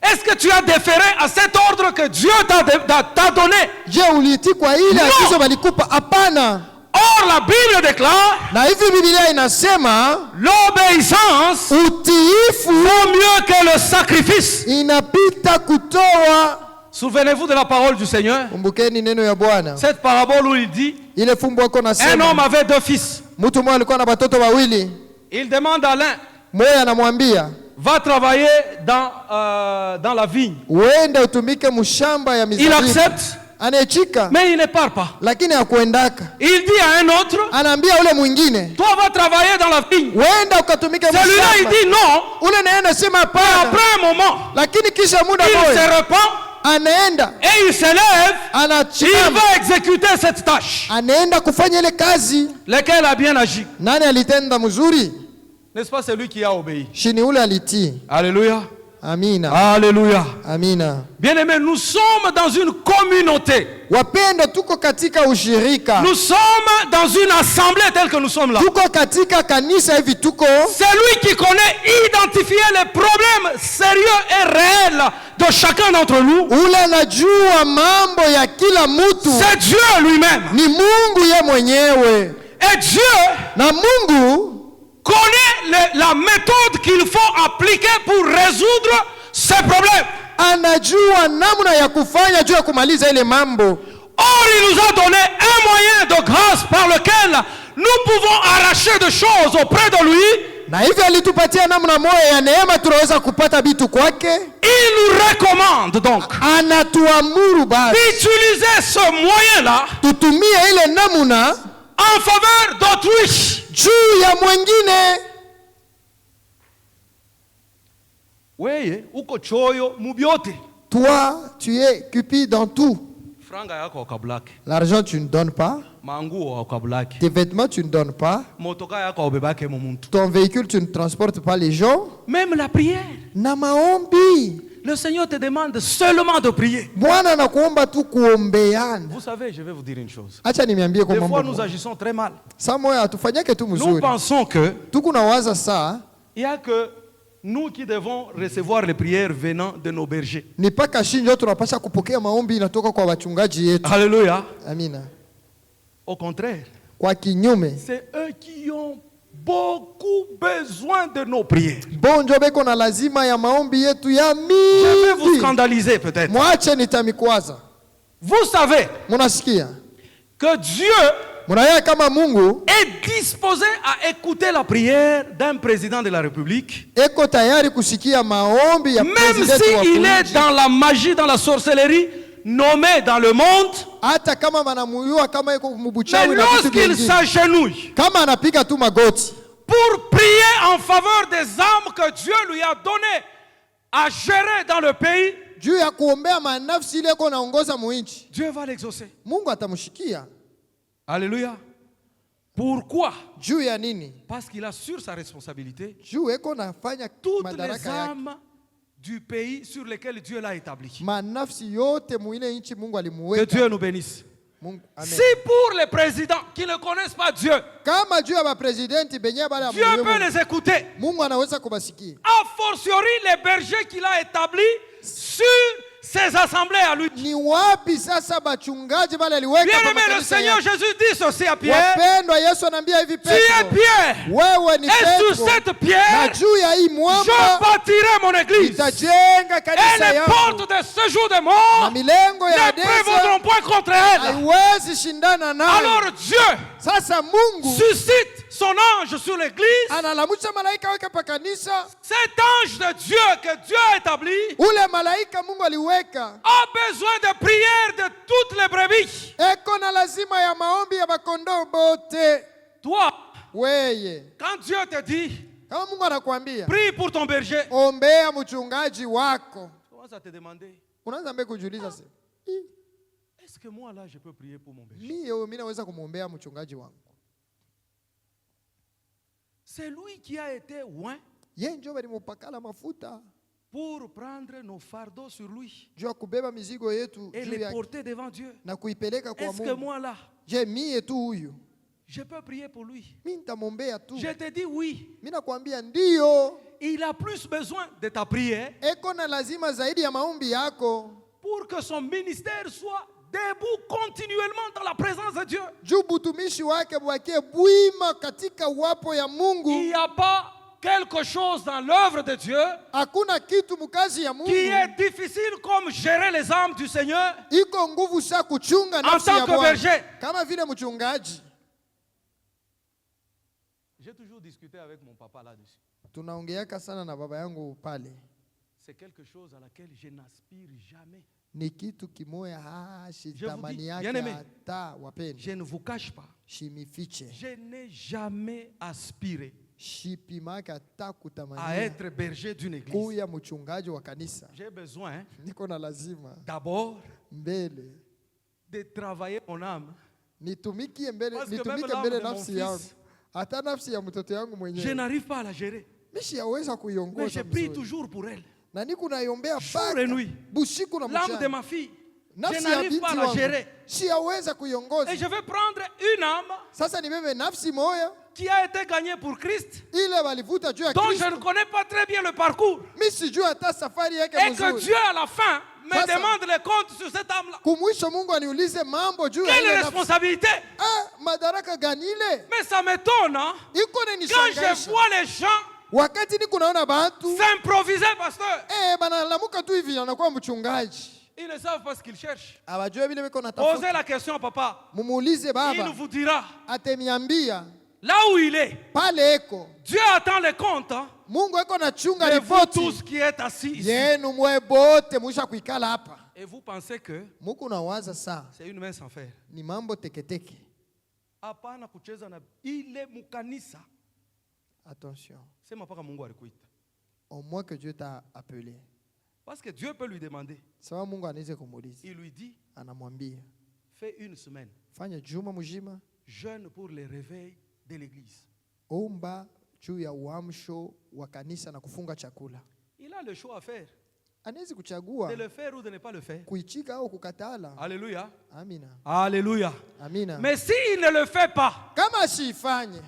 C: Est-ce que tu as déféré à cet ordre que Dieu t'a donné?
A: Je, ulitii kwa ile
C: No.
A: agizo walikupa? Hapana.
C: Or, la Bible déclare,
A: Na hivi Biblia inasema
C: l'obéissance
A: utiifu
C: vaut mieux que le sacrifice.
A: inapita kutoa.
C: Souvenez-vous de la parole du Seigneur.
A: Kumbukeni neno ya Bwana.
C: Cette parabole où il dit,
A: Ile fumbo wako
C: un homme
A: nasema
C: avait 2 fils.
A: mtu mmoja alikuwa na watoto wawili.
C: Il demande à l'un,
A: Mmoja anamwambia
C: va travailler dans la vigne.
A: uende utumike mshamba ya
C: Il
A: mizabibu.
C: accepte,
A: Anaichika,
C: mais il ne part pas.
A: lakini hakuendaka.
C: Il dit à un autre,
A: Anaambia ule mwingine,
C: toi va travailler dans la vigne.
A: uenda ukatumike
C: Celui-là, il
A: mshamba.
C: dit non.
A: Ule naye anasema
C: Et
A: hapana,
C: après un moment,
A: lakini kisha muda
C: il
A: moja
C: se repent
A: anaenda
C: et il se lève. Il
A: anachimama,
C: va exécuter cette tâche.
A: anaenda kufanya ile kazi.
C: Lequel a bien agi?
A: Nani alitenda mzuri?
C: N'est-ce pas celui qui a obéi?
A: Shini ule alitii.
C: Alléluia.
A: Amina,
C: Alléluia.
A: amina.
C: Bien-aimés, nous sommes dans une communauté.
A: Wapendwa, tuko katika ushirika,
C: Nous sommes dans une assemblée telle que nous sommes là.
A: tuko katika kanisa hivi, tuko
C: Celui qui connaît identifier les problèmes sérieux et réels de chacun d'entre nous,
A: ule anajua mambo ya kila mtu
C: c'est Dieu lui-même.
A: ni Mungu ye mwenyewe.
C: Et Dieu
A: na Mungu
C: connaît la méthode qu'il faut appliquer pour résoudre ces problèmes.
A: anajua namna ya kufanya juu ya kumaliza ile mambo.
C: Or, il nous a donné un moyen de grâce par lequel nous pouvons arracher des choses auprès de lui.
A: Na hivyo alitupatia namna moja ya neema tunaweza kupata vitu kwake.
C: Il nous recommande donc
A: Anatuamuru basi
C: d'utiliser ce moyen-là
A: tutumie ile namna
C: en faveur d'autrui.
A: juu ya mwingine.
C: Weye, uko choyo mubiote.
A: Toi, tu es cupide dans tout.
C: Franga yako wakablaki.
A: L'argent, tu ne donnes pas.
C: Manguo wakablaki.
A: Tes vêtements, tu ne donnes pas.
C: Motoka yako obebake mumuntu.
A: Ton véhicule, tu ne transportes pas les gens.
C: Même la prière.
A: Na maombi.
C: Le Seigneur te demande seulement de prier.
A: Bwana anakuomba tu kuombeana.
C: Vous savez, je vais vous dire une chose.
A: Acha niambie kwa
C: Des fois,
A: mambo.
C: nous agissons très mal.
A: Saa moja hatufanyake tu
C: Nous
A: mzuri.
C: pensons que
A: Tuko nawaza saa
C: il y a que nous qui devons recevoir les prières venant de nos bergers.
A: ni paka shinjo tunapasha kupokea maombi inatoka kwa wachungaji yetu.
C: Alléluia.
A: Amina.
C: Au contraire,
A: Kwa kinyume,
C: c'est eux qui ont beaucoup besoin de nos prières.
A: bonjo beko na lazima ya maombi yetu ya
C: Je vais vous
A: mingi.
C: scandaliser peut-être.
A: Mwache nitamikwaza.
C: Vous savez
A: Munasikia?
C: que Dieu
A: Munaya kama Mungu
C: est disposé à écouter la prière d'un président de la République,
A: eko tayari kusikia maombi ya
C: même
A: presidenti wa
C: s'il est
A: nchi.
C: dans la magie, dans la sorcellerie, nommé dans le monde.
A: Hata kama wanamuyua kama iko
C: Mais
A: mubuchawi na vitu
C: lorsqu'il
A: vingine.
C: s'agenouille
A: Kama anapiga tu magoti
C: pour prier en faveur des âmes que Dieu lui a données à gérer dans le pays,
A: juu ya kuombea manafsi ile iko naongoza muinchi,
C: Dieu va l'exaucer.
A: Mungu atamshikia.
C: Alléluia. Pourquoi?
A: Juu ya nini?
C: Parce qu'il a sur sa responsabilité
A: Juu eko nafanya
C: toutes les
A: madaraka yake.
C: âmes du pays sur lesquelles Dieu l'a établi.
A: Manafsi yote muile nchi Mungu
C: Que
A: alimuweka.
C: Dieu nous bénisse.
A: Mungu, amen.
C: Si pour les présidents qui ne connaissent pas Dieu,
A: Kama juu ya mapresidenti benye bale
C: Dieu
A: amuelewe
C: peut
A: Mungu,
C: les écouter,
A: Mungu anaweza kubasikia.
C: a fortiori les bergers qu'il a établis sur ses assemblées à lui.
A: Ni wapi sasa bachungaji bale aliweka
C: Bien
A: kwa
C: aimé, le
A: makanisa
C: Seigneur
A: yake?
C: Jésus dit ceci à Pierre.
A: Wapendwa, Yesu anaambia hivi
C: Tu es
A: Petro,
C: Pierre.
A: wewe ni
C: Et sur
A: Petro,
C: cette
A: na
C: pierre,
A: juu ya hii
C: je
A: mwamba
C: bâtirai mon église.
A: nitajenga
C: Et
A: kanisa
C: les
A: yangu,
C: portes de ce jour de
A: na
C: mort
A: milengo ya
C: ne
A: Hadesa
C: prévaudront point contre elle.
A: haiwezi shindana nayo.
C: Alors Dieu
A: Sasa Mungu
C: suscite son ange sur l'église.
A: analamusha malaika wake pa kanisa.
C: Cet ange de Dieu que Dieu a établi
A: Ule malaika Mungu aliweka
C: a besoin de prière de toutes les brebis.
A: eko na lazima ya maombi ya bakondoo bote.
C: Toi,
A: Weye,
C: quand Dieu te dit,
A: kama Mungu anakuambia
C: prie pour ton berger,
A: ombea mchungaji wako,
C: commence à te demander,
A: unaanza mbe kujiuliza sasa,
C: est-ce que moi là je peux prier pour mon berger?
A: mimi naweza kumwombea mchungaji wangu?
C: C'est lui qui a été oint
A: Yeye ndio balimupakala mafuta
C: pour prendre nos fardeaux sur lui
A: juu ya kubeba mizigo yetu
C: et
A: juu
C: les
A: yake
C: porter devant Dieu.
A: na kuipeleka kwa
C: Est-ce que
A: Mungu.
C: moi là,
A: Je mie tu huyu,
C: je peux prier pour lui?
A: mimi nitamwombea tu.
C: Je te dis oui.
A: Mimi nakwambia ndio,
C: Il a plus besoin de ta prière
A: eko na lazima zaidi ya maombi yako
C: pour que son ministère soit debout continuellement dans la présence de Dieu.
A: juu butumishi wake bwakie bwima katika uwapo ya
C: Il
A: Mungu.
C: n'y a pas quelque chose dans l'œuvre de Dieu
A: Hakuna kitu mukazi ya
C: qui
A: Mungu
C: est difficile comme gérer les âmes du Seigneur
A: iko nguvu sa kuchunga
C: en
A: nafsi
C: tant
A: ya
C: que
A: Bwana
C: berger.
A: kama vile mchungaji.
C: J'ai toujours discuté avec mon papa là-dessus.
A: Tunaongeaka sana na baba yangu pale,
C: C'est quelque chose à laquelle je n'aspire jamais.
A: ni kitu kimoya shitamani
C: bien
A: yake
C: aimé.
A: hata wapeni
C: Je ne vous cache pas.
A: shimifiche
C: Je n'ai jamais aspiré
A: shipimake hata
C: à
A: kutamania
C: être berger d'une église.
A: kuya mchungaji wa kanisa.
C: J'ai besoin
A: Niko na lazima
C: d'abord
A: mbele
C: de travailler mon âme.
A: nitumike mbele,
C: Parce que
A: nitumike
C: même l'âme
A: mbele
C: de mon
A: nafsi
C: fils,
A: yangu, hata nafsi ya mtoto yangu
C: Je
A: mwenyewe
C: n'arrive pas à la gérer.
A: mishi yaweza
C: Mais
A: kuiongoza
C: je prie
A: mzuri.
C: toujours pour elle.
A: Na niko naiombea
C: Jour et nuit.
A: busiku na
C: L'âme de
A: mchana.
C: ma fille, je
A: Nafsi ya
C: n'arrive
A: binti
C: pas à la
A: wangu
C: gérer.
A: siyaweza kuiongoza.
C: Et je vais prendre une âme
A: Sasa nibebe nafsi moya
C: qui a été gagnée pour Christ,
A: ile walivuta juu ya
C: dont je
A: Kristo.
C: ne connais pas très bien le parcours.
A: Mimi sijui hata safari yake
C: Et que
A: mzuri.
C: Dieu, à la fin,
D: me
A: Sasa,
D: demande les comptes sur cette âme-là.
A: kumwisho Mungu aniulize mambo juu ya
D: Quelle
A: ile nafsi.
D: responsabilité?
A: Madaraka gani ile?
D: Mais ça m'étonne, hein?
A: Iko
D: Quand je
A: inanishangaisha.
D: vois les gens
A: Wakati niko naona batu
D: s'improviser, pasteur,
A: banalamuka tu hivi anakuwa mchungaji.
D: ils ne savent pas ce qu'ils cherchent.
A: Abajue vile biko
D: Posez
A: natafuta.
D: la question à papa.
A: Mumuulize
D: Il
A: baba.
D: vous dira,
A: Atemiambia
D: là où il est,
A: pale eko.
D: Dieu attend les comptes, hein,
A: Mungu eko nachunga
D: de vous
A: ripoti.
D: tous qui êtes assis ici.
A: Yenu mwe bote muisha kuikala hapa.
D: Et vous pensez que
A: Muku nawaza saa
D: c'est une main sans fer.
A: ni mambo teketeke.
D: Hapana kucheza na ile mukanisa.
A: Attention.
D: Sema paka Mungu alikuita.
A: Au moins que Dieu t'a appelé.
D: Parce que Dieu peut lui demander.
A: Sawa Mungu anaweza kumuuliza.
D: Il lui dit,
A: Anamwambia,
D: fais une semaine,
A: fanya juma mzima
D: jeûne pour les réveils de l'église.
A: omba juu ya uamsho wa kanisa na kufunga chakula.
D: Il a le choix à faire.
A: Anaweza kuchagua
D: De le faire ou de ne pas le faire.
A: kuichika au kukatala.
D: Alléluia.
A: Amina.
D: Alléluia.
A: Amina.
D: Mais s'il ne le fait pas,
A: Kama asifanye,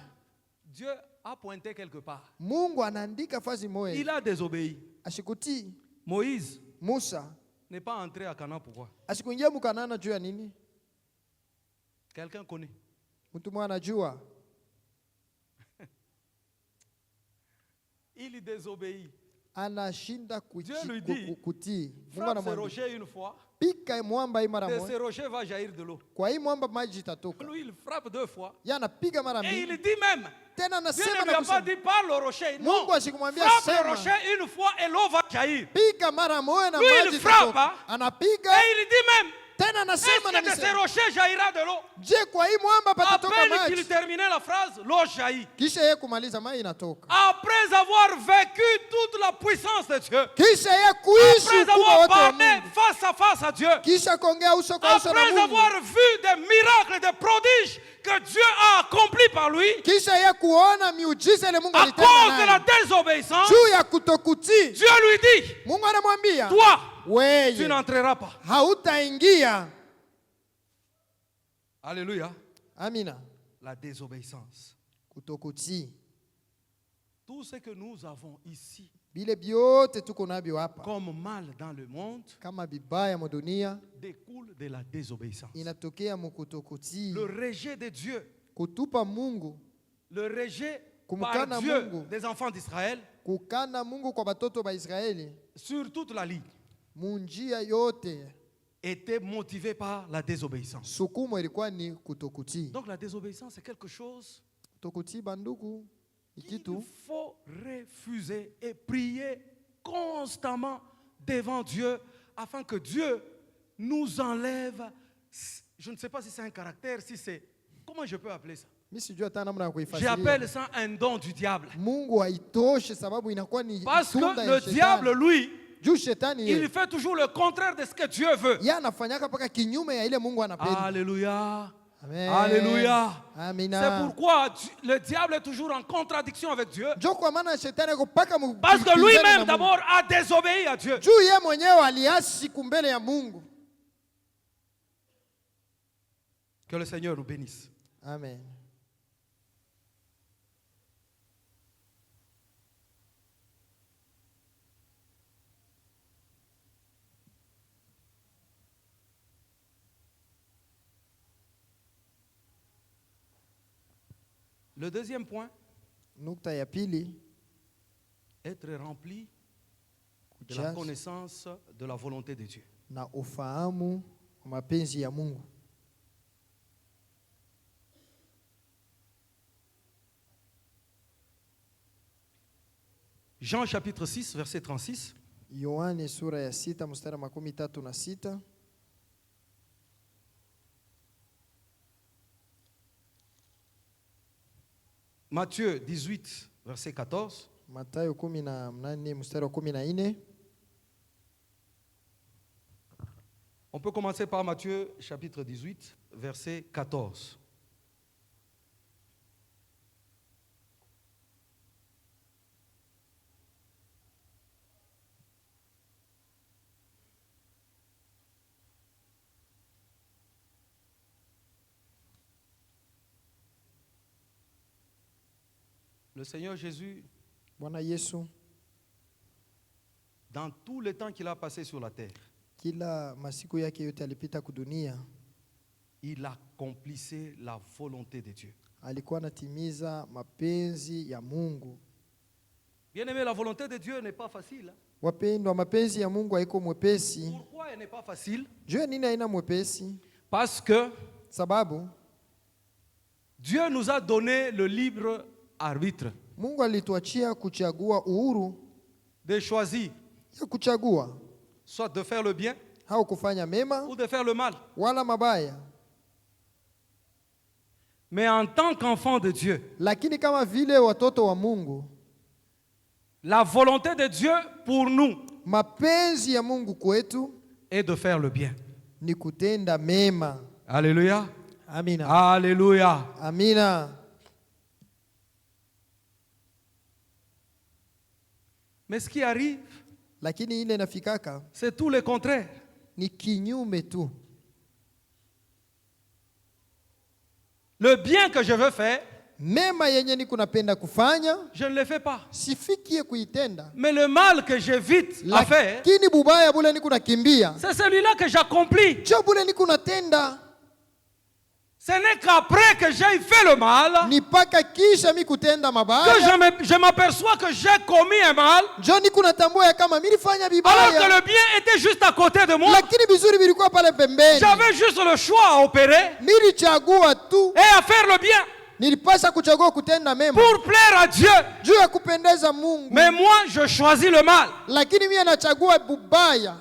D: Dieu a pointé quelque part.
A: Mungu anaandika fazi
D: Il
A: moja.
D: a désobéi.
A: Ashikutii
D: Moïse
A: Musa,
D: n'est pas entré à Canaan. Pourquoi?
A: asikuingia mkanana juu ya nini?
D: Quelqu'un connaît.
A: Mtu mwana anajua.
D: Il désobéit.
A: Anashinda
D: Dieu lui dit,
A: kutii. Mungu
D: frappe ce
A: anamwambia,
D: rocher une fois.
A: pika mwamba hii mara
D: De ce
A: moja.
D: rocher va jaillir de l'eau.
A: Kwa hii mwamba maji itatoka.
D: Lui, il frappe 2 fois.
A: Yeye anapiga mara
D: Et
A: mbili.
D: il dit même,
A: Tena
D: Dieu
A: anasema
D: ne lui
A: na
D: a pas
A: kusema,
D: dit parle au rocher. Non.
A: Mungu asikumwambia
D: Frappe le
A: sema.
D: rocher une fois et l'eau va jaillir.
A: Pika mara moja na
D: Lui, il
A: maji
D: frappe,
A: itatoka.
D: hein.
A: Anapiga
D: Et il dit même,
A: tena anasema na
D: est-ce que de ce
A: nisema.
D: rocher jaillira de l'eau?
A: Je, kwa hii mwamba
D: À
A: patatoka
D: peine qu'il
A: maji.
D: terminait la phrase, l'eau jaillit.
A: Kisha yeye kumaliza maji inatoka.
D: Après avoir vécu toute la puissance de Dieu,
A: Kisha yeye kuishi
D: après
A: ukubwa
D: avoir
A: wote wa
D: parlé
A: Mungu.
D: face à face à Dieu,
A: Kisha kuongea uso kwa uso na
D: après
A: Mungu.
D: avoir vu des miracles, des prodiges que Dieu a accomplis par lui,
A: Kisha yeye kuona miujiza ile Mungu
D: à
A: alitenda
D: cause de la
A: naye.
D: désobéissance,
A: Juu ya kutokutii,
D: Dieu lui dit,
A: Mungu anamwambia,
D: toi, tu
A: wewe
D: n'entreras pas.
A: hautaingia.
D: Alléluia.
A: Amina.
D: La désobéissance.
A: Kutokutii.
D: Tout ce que nous avons ici
A: Bile byote tuko nabyo hapa
D: comme mal dans le monde
A: kama bibaya mu dunia
D: découle de la désobéissance.
A: inatokea mu kutokutii.
D: Le rejet de Dieu,
A: Kutupa Mungu,
D: le rejet par
A: Kumkana
D: Dieu
A: Mungu.
D: des enfants d'Israël
A: kukana Mungu kwa batoto ba Israeli
D: sur toute la ligne
A: munjia yote,
D: était motivé par la désobéissance.
A: sukumo ilikuwa ni kutokutii.
D: Donc la désobéissance c'est quelque chose
A: Kutokutii bandugu ni
D: qu'il
A: kitu
D: faut refuser et prier constamment devant Dieu afin que Dieu nous enlève. Je ne sais pas si c'est un caractère, si c'est... Comment je peux appeler ça?
A: mimi sijui hata namna ya kuifasiria.
D: J'appelle ça un don du diable.
A: Mungu haitoshe sababu inakuwa ni
D: Parce
A: tunda
D: que
A: ya
D: le
A: shetani.
D: diable, lui,
A: Juu shetani
D: il
A: yeye
D: fait toujours le contraire de ce que Dieu veut.
A: yeye anafanyaka paka kinyume ya ile Mungu anapenda.
D: Alléluia.
A: Amen.
D: Alléluia.
A: Amina.
D: C'est pourquoi le diable est toujours en contradiction avec Dieu.
A: Ndio kwa maana shetani ako paka mu
D: Parce que
A: pinzani na
D: lui-même
A: Mungu.
D: d'abord a désobéi à Dieu.
A: Juu yeye mwenyewe aliasi kumbele ya Mungu.
D: Que le Seigneur nous bénisse.
A: Amen.
D: Le deuxième point,
A: Nukta ya pili,
D: être rempli de la
A: kujaza
D: connaissance de la volonté de Dieu.
A: na ufahamu wa mapenzi ya Mungu.
D: Jean chapitre 6, verset 36.
A: Yohane sura ya 6 mstari wa 36.
D: Matthieu 18, verset 14.
A: Mathayo 18 mstari wa 14.
D: On peut commencer par Matthieu chapitre 18, verset 14. Le Seigneur Jésus,
A: Bwana Yesu
D: dans tout le temps qu'il a passé sur la terre,
A: kila masiku yake yote alipita kudunia,
D: il accomplissait la volonté de Dieu.
A: alikuwa anatimiza mapenzi ya Mungu.
D: Bien-aimé, la volonté de Dieu n'est pas facile.
A: Wapendwa, mapenzi ya Mungu haiko mwepesi.
D: Pourquoi elle n'est pas facile?
A: Jua nini haina mwepesi?
D: Parce que
A: Sababu
D: Dieu nous a donné le libre arbitre
A: Mungu alituachia kuchagua, uhuru
D: de choisir
A: ya kuchagua,
D: soit de faire le bien
A: au kufanya mema
D: ou de faire le mal.
A: wala mabaya.
D: Mais en tant qu'enfant de Dieu,
A: Lakini kama vile watoto wa Mungu,
D: la volonté de Dieu pour nous
A: mapenzi ya Mungu kwetu
D: est de faire le bien.
A: ni kutenda mema.
D: Alléluia.
A: Amina.
D: Alléluia.
A: Amina.
D: Mais ce qui arrive,
A: Lakini ile nafikaka
D: c'est tout le contraire.
A: ni kinyume tu.
D: Le bien que je veux faire,
A: Mema yenye niko napenda kufanya
D: je ne le fais pas.
A: sifikie kuitenda,
D: Mais le mal que j'évite à faire,
A: lakini bubaya bule niko nakimbia,
D: c'est celui-là que j'accomplis.
A: jo bule niko natenda.
D: Ce n'est qu'après que j'ai fait le mal
A: Ni paka kisha mi kutenda
D: que
A: mabaya
D: je m'aperçois que j'ai commis un mal,
A: jo niko natambua ya kama milifanya
D: alors que
A: bibaya,
D: le bien était juste à côté de moi.
A: lakini vizuri vilikuwa pale pembeni.
D: J'avais juste le choix à opérer
A: Nilichagua tu,
D: et à faire le bien
A: nilipasa kuchagua kutenda mema
D: pour plaire à Dieu.
A: juu ya kupendeza Mungu,
D: Mais moi, je choisis le mal.
A: lakini mimi nachagua bubaya.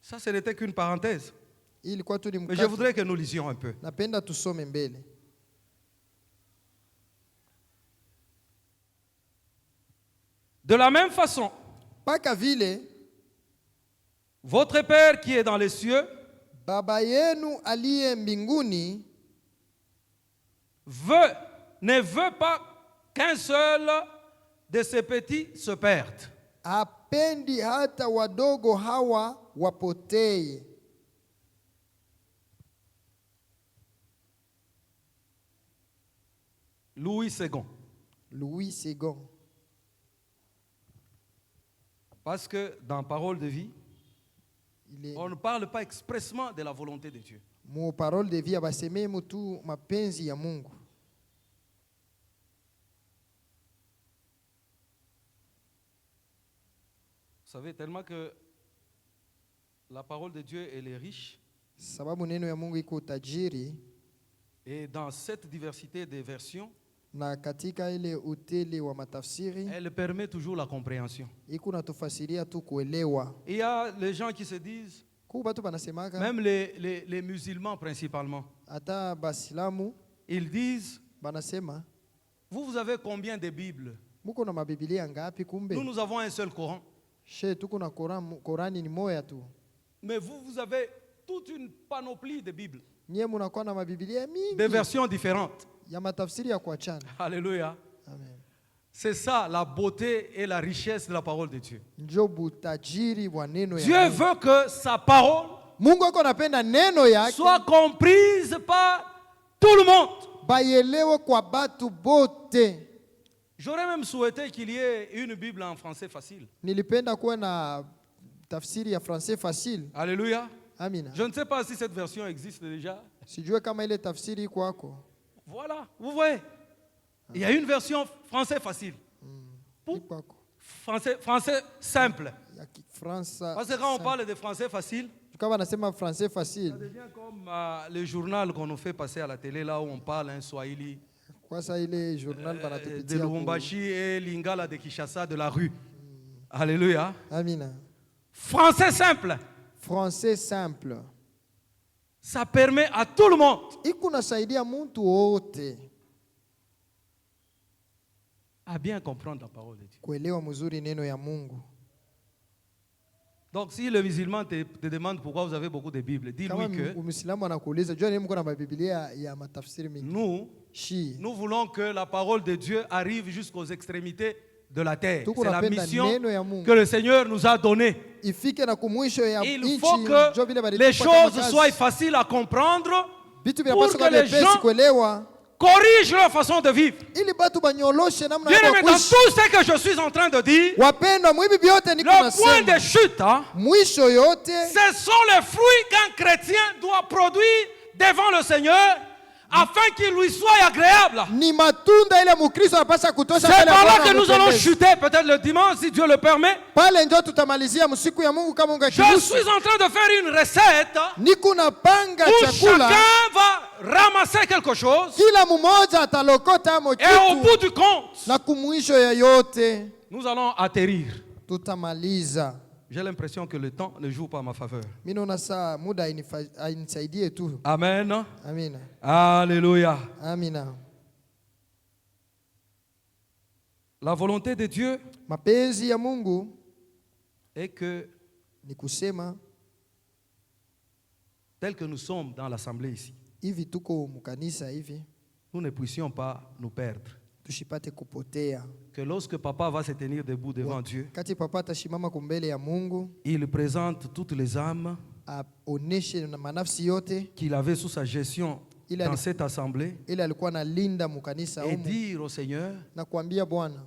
D: Ça, ce n'était qu'une parenthèse.
A: Hii ilikuwa tu ni
D: Mais je
A: mkato.
D: voudrais que nous lisions un peu.
A: Napenda tusome mbele.
D: De la même façon,
A: Paka vile
D: votre Père qui est dans les cieux
A: Baba yenu aliye mbinguni
D: ne veut pas qu'un seul de ses petits se perde.
A: hapendi hata wadogo hawa wapotee.
D: Louis II.
A: Louis II.
D: Parce que dans Parole de vie,
A: Ile
D: on ne parle pas expressement de la volonté de Dieu.
A: mu parole de vie abasememu tu mapenzi ya Mungu.
D: Vous savez, tellement que la parole de Dieu, elle est riche.
A: Sababu neno ya Mungu iko tajiri,
D: Et dans cette diversité des versions,
A: na katika ile utele wa matafsiri
D: elle permet toujours la compréhension.
A: iko natufasiria tu kuelewa.
D: Et il y a les gens qui se disent,
A: Ku batu banasemaka,
D: même les musulmans principalement,
A: hata basilamu
D: ils disent,
A: banasema,
D: vous avez combien de Bibles?
A: muko na mabibilia ngapi? Kumbe
D: Nous avons un seul Coran.
A: she tuko na Korani ni moya tu.
D: Mais vous avez toute une panoplie de Bibles,
A: Nyie munakuwa na mabibilia mingi
D: des versions différentes.
A: ya matafsiri ya kuachana.
D: Alléluia.
A: Amen.
D: C'est ça la beauté et la richesse de la parole de Dieu.
A: Njo butajiri wa neno ya
D: Dieu
A: Mungu.
D: veut que sa parole
A: Mungu ako napenda neno yake
D: soit comprise par tout le monde.
A: bayelewe kwa batu bote.
D: J'aurais même souhaité qu'il y ait une Bible en français facile.
A: Nilipenda kuwa na tafsiri ya français facile.
D: Alléluia.
A: Amina.
D: Je ne sais pas si cette version existe déjà.
A: Sijue kama ile tafsiri iko kwako.
D: Voilà, vous voyez. Il y a une version français facile.
A: Iko kwako.
D: Français simple.
A: Ya Kifaransa.
D: Parce que quand on parle de français facile,
A: Kama nasema français
D: ça
A: facile.
D: devient comme le journal qu'on nous fait passer à la télé là où on parle un Swahili.
A: Kwa sa ile journal
D: De
A: banatupitia.
D: Lubumbashi et Lingala de Kinshasa de la rue. Alléluia.
A: Amina.
D: Français simple.
A: Français simple.
D: Ça permet à tout le monde
A: Iko nasaidia muntu wote
D: à bien comprendre la parole de Dieu.
A: kuelewa mzuri neno ya Mungu.
D: Donc si le musulman te demande pourquoi vous avez beaucoup de Bibles,
A: Kama
D: dis-lui que
A: Muislamu anakuuliza jua nini mko na mabibilia ya matafsiri mingi.
D: nous voulons que la parole de Dieu arrive jusqu'aux extrémités de la terre.
A: Tuko
D: C'est la
A: napenda
D: mission
A: neno ya Mungu.
D: que le Seigneur nous a donnée.
A: Ifike na kumwisho ya
D: Il
A: nchi.
D: faut
A: Njoo
D: que
A: vile
D: les
A: balitupa kama
D: choses
A: kazi.
D: soient faciles à comprendre
A: Vitu
D: pour
A: vinapaswa
D: que
A: kuwa
D: les
A: vyepesi
D: gens
A: kuelewa
D: corrige leur façon de vivre.
A: ili batu banyoloshe namna
D: Bien
A: yao
D: aimé,
A: ya
D: dans
A: kuishi.
D: tout ce que je suis en train de dire,
A: Wapendwa, mwibi vyote niko
D: le point de
A: nasema,
D: chute, hein,
A: mwisho yote
D: ce sont les fruits qu'un chrétien doit produire devant le Seigneur afin qu'il lui soit agréable.
A: ni matunda ile Mkristo anapaswa kutosha
D: C'est
A: mbele ya
D: par là
A: Bwana
D: que nous allons
A: ampendeze.
D: chuter, peut-être le dimanche, si Dieu le permet.
A: Pale ndio tutamalizia msiku ya Mungu kama Mungu
D: Je
A: akiruhusu.
D: suis en train de faire une recette
A: Niko napanga
D: où
A: chakula,
D: chacun va ramasser quelque chose
A: kila mmoja atalokota amo
D: et au bout
A: kitu,
D: du compte,
A: na kumwisho ya yote
D: nous allons atterrir.
A: tutamaliza.
D: J'ai l'impression que le temps ne joue pas en ma faveur.
A: Mimi naona saa muda hainisaidie tu.
D: Amen.
A: Amina,
D: Alléluia.
A: amina.
D: La volonté de Dieu
A: Mapenzi ya Mungu
D: est que,
A: ni kusema
D: tel que nous sommes dans l'assemblée ici,
A: hivi, tuko mkanisa hivi,
D: nous ne puissions pas nous perdre.
A: tushipate kupotea.
D: Que lorsque papa va se tenir debout devant Dieu,
A: Kati papa atashimama kumbele ya Mungu,
D: il présente toutes les âmes
A: aoneshe na manafsi yote
D: qu'il avait sous sa gestion
A: Il a-
D: dans cette assemblée
A: ile alikuwa analinda mkanisa
D: et
A: humu,
D: dire au Seigneur,
A: na kuambia Bwana,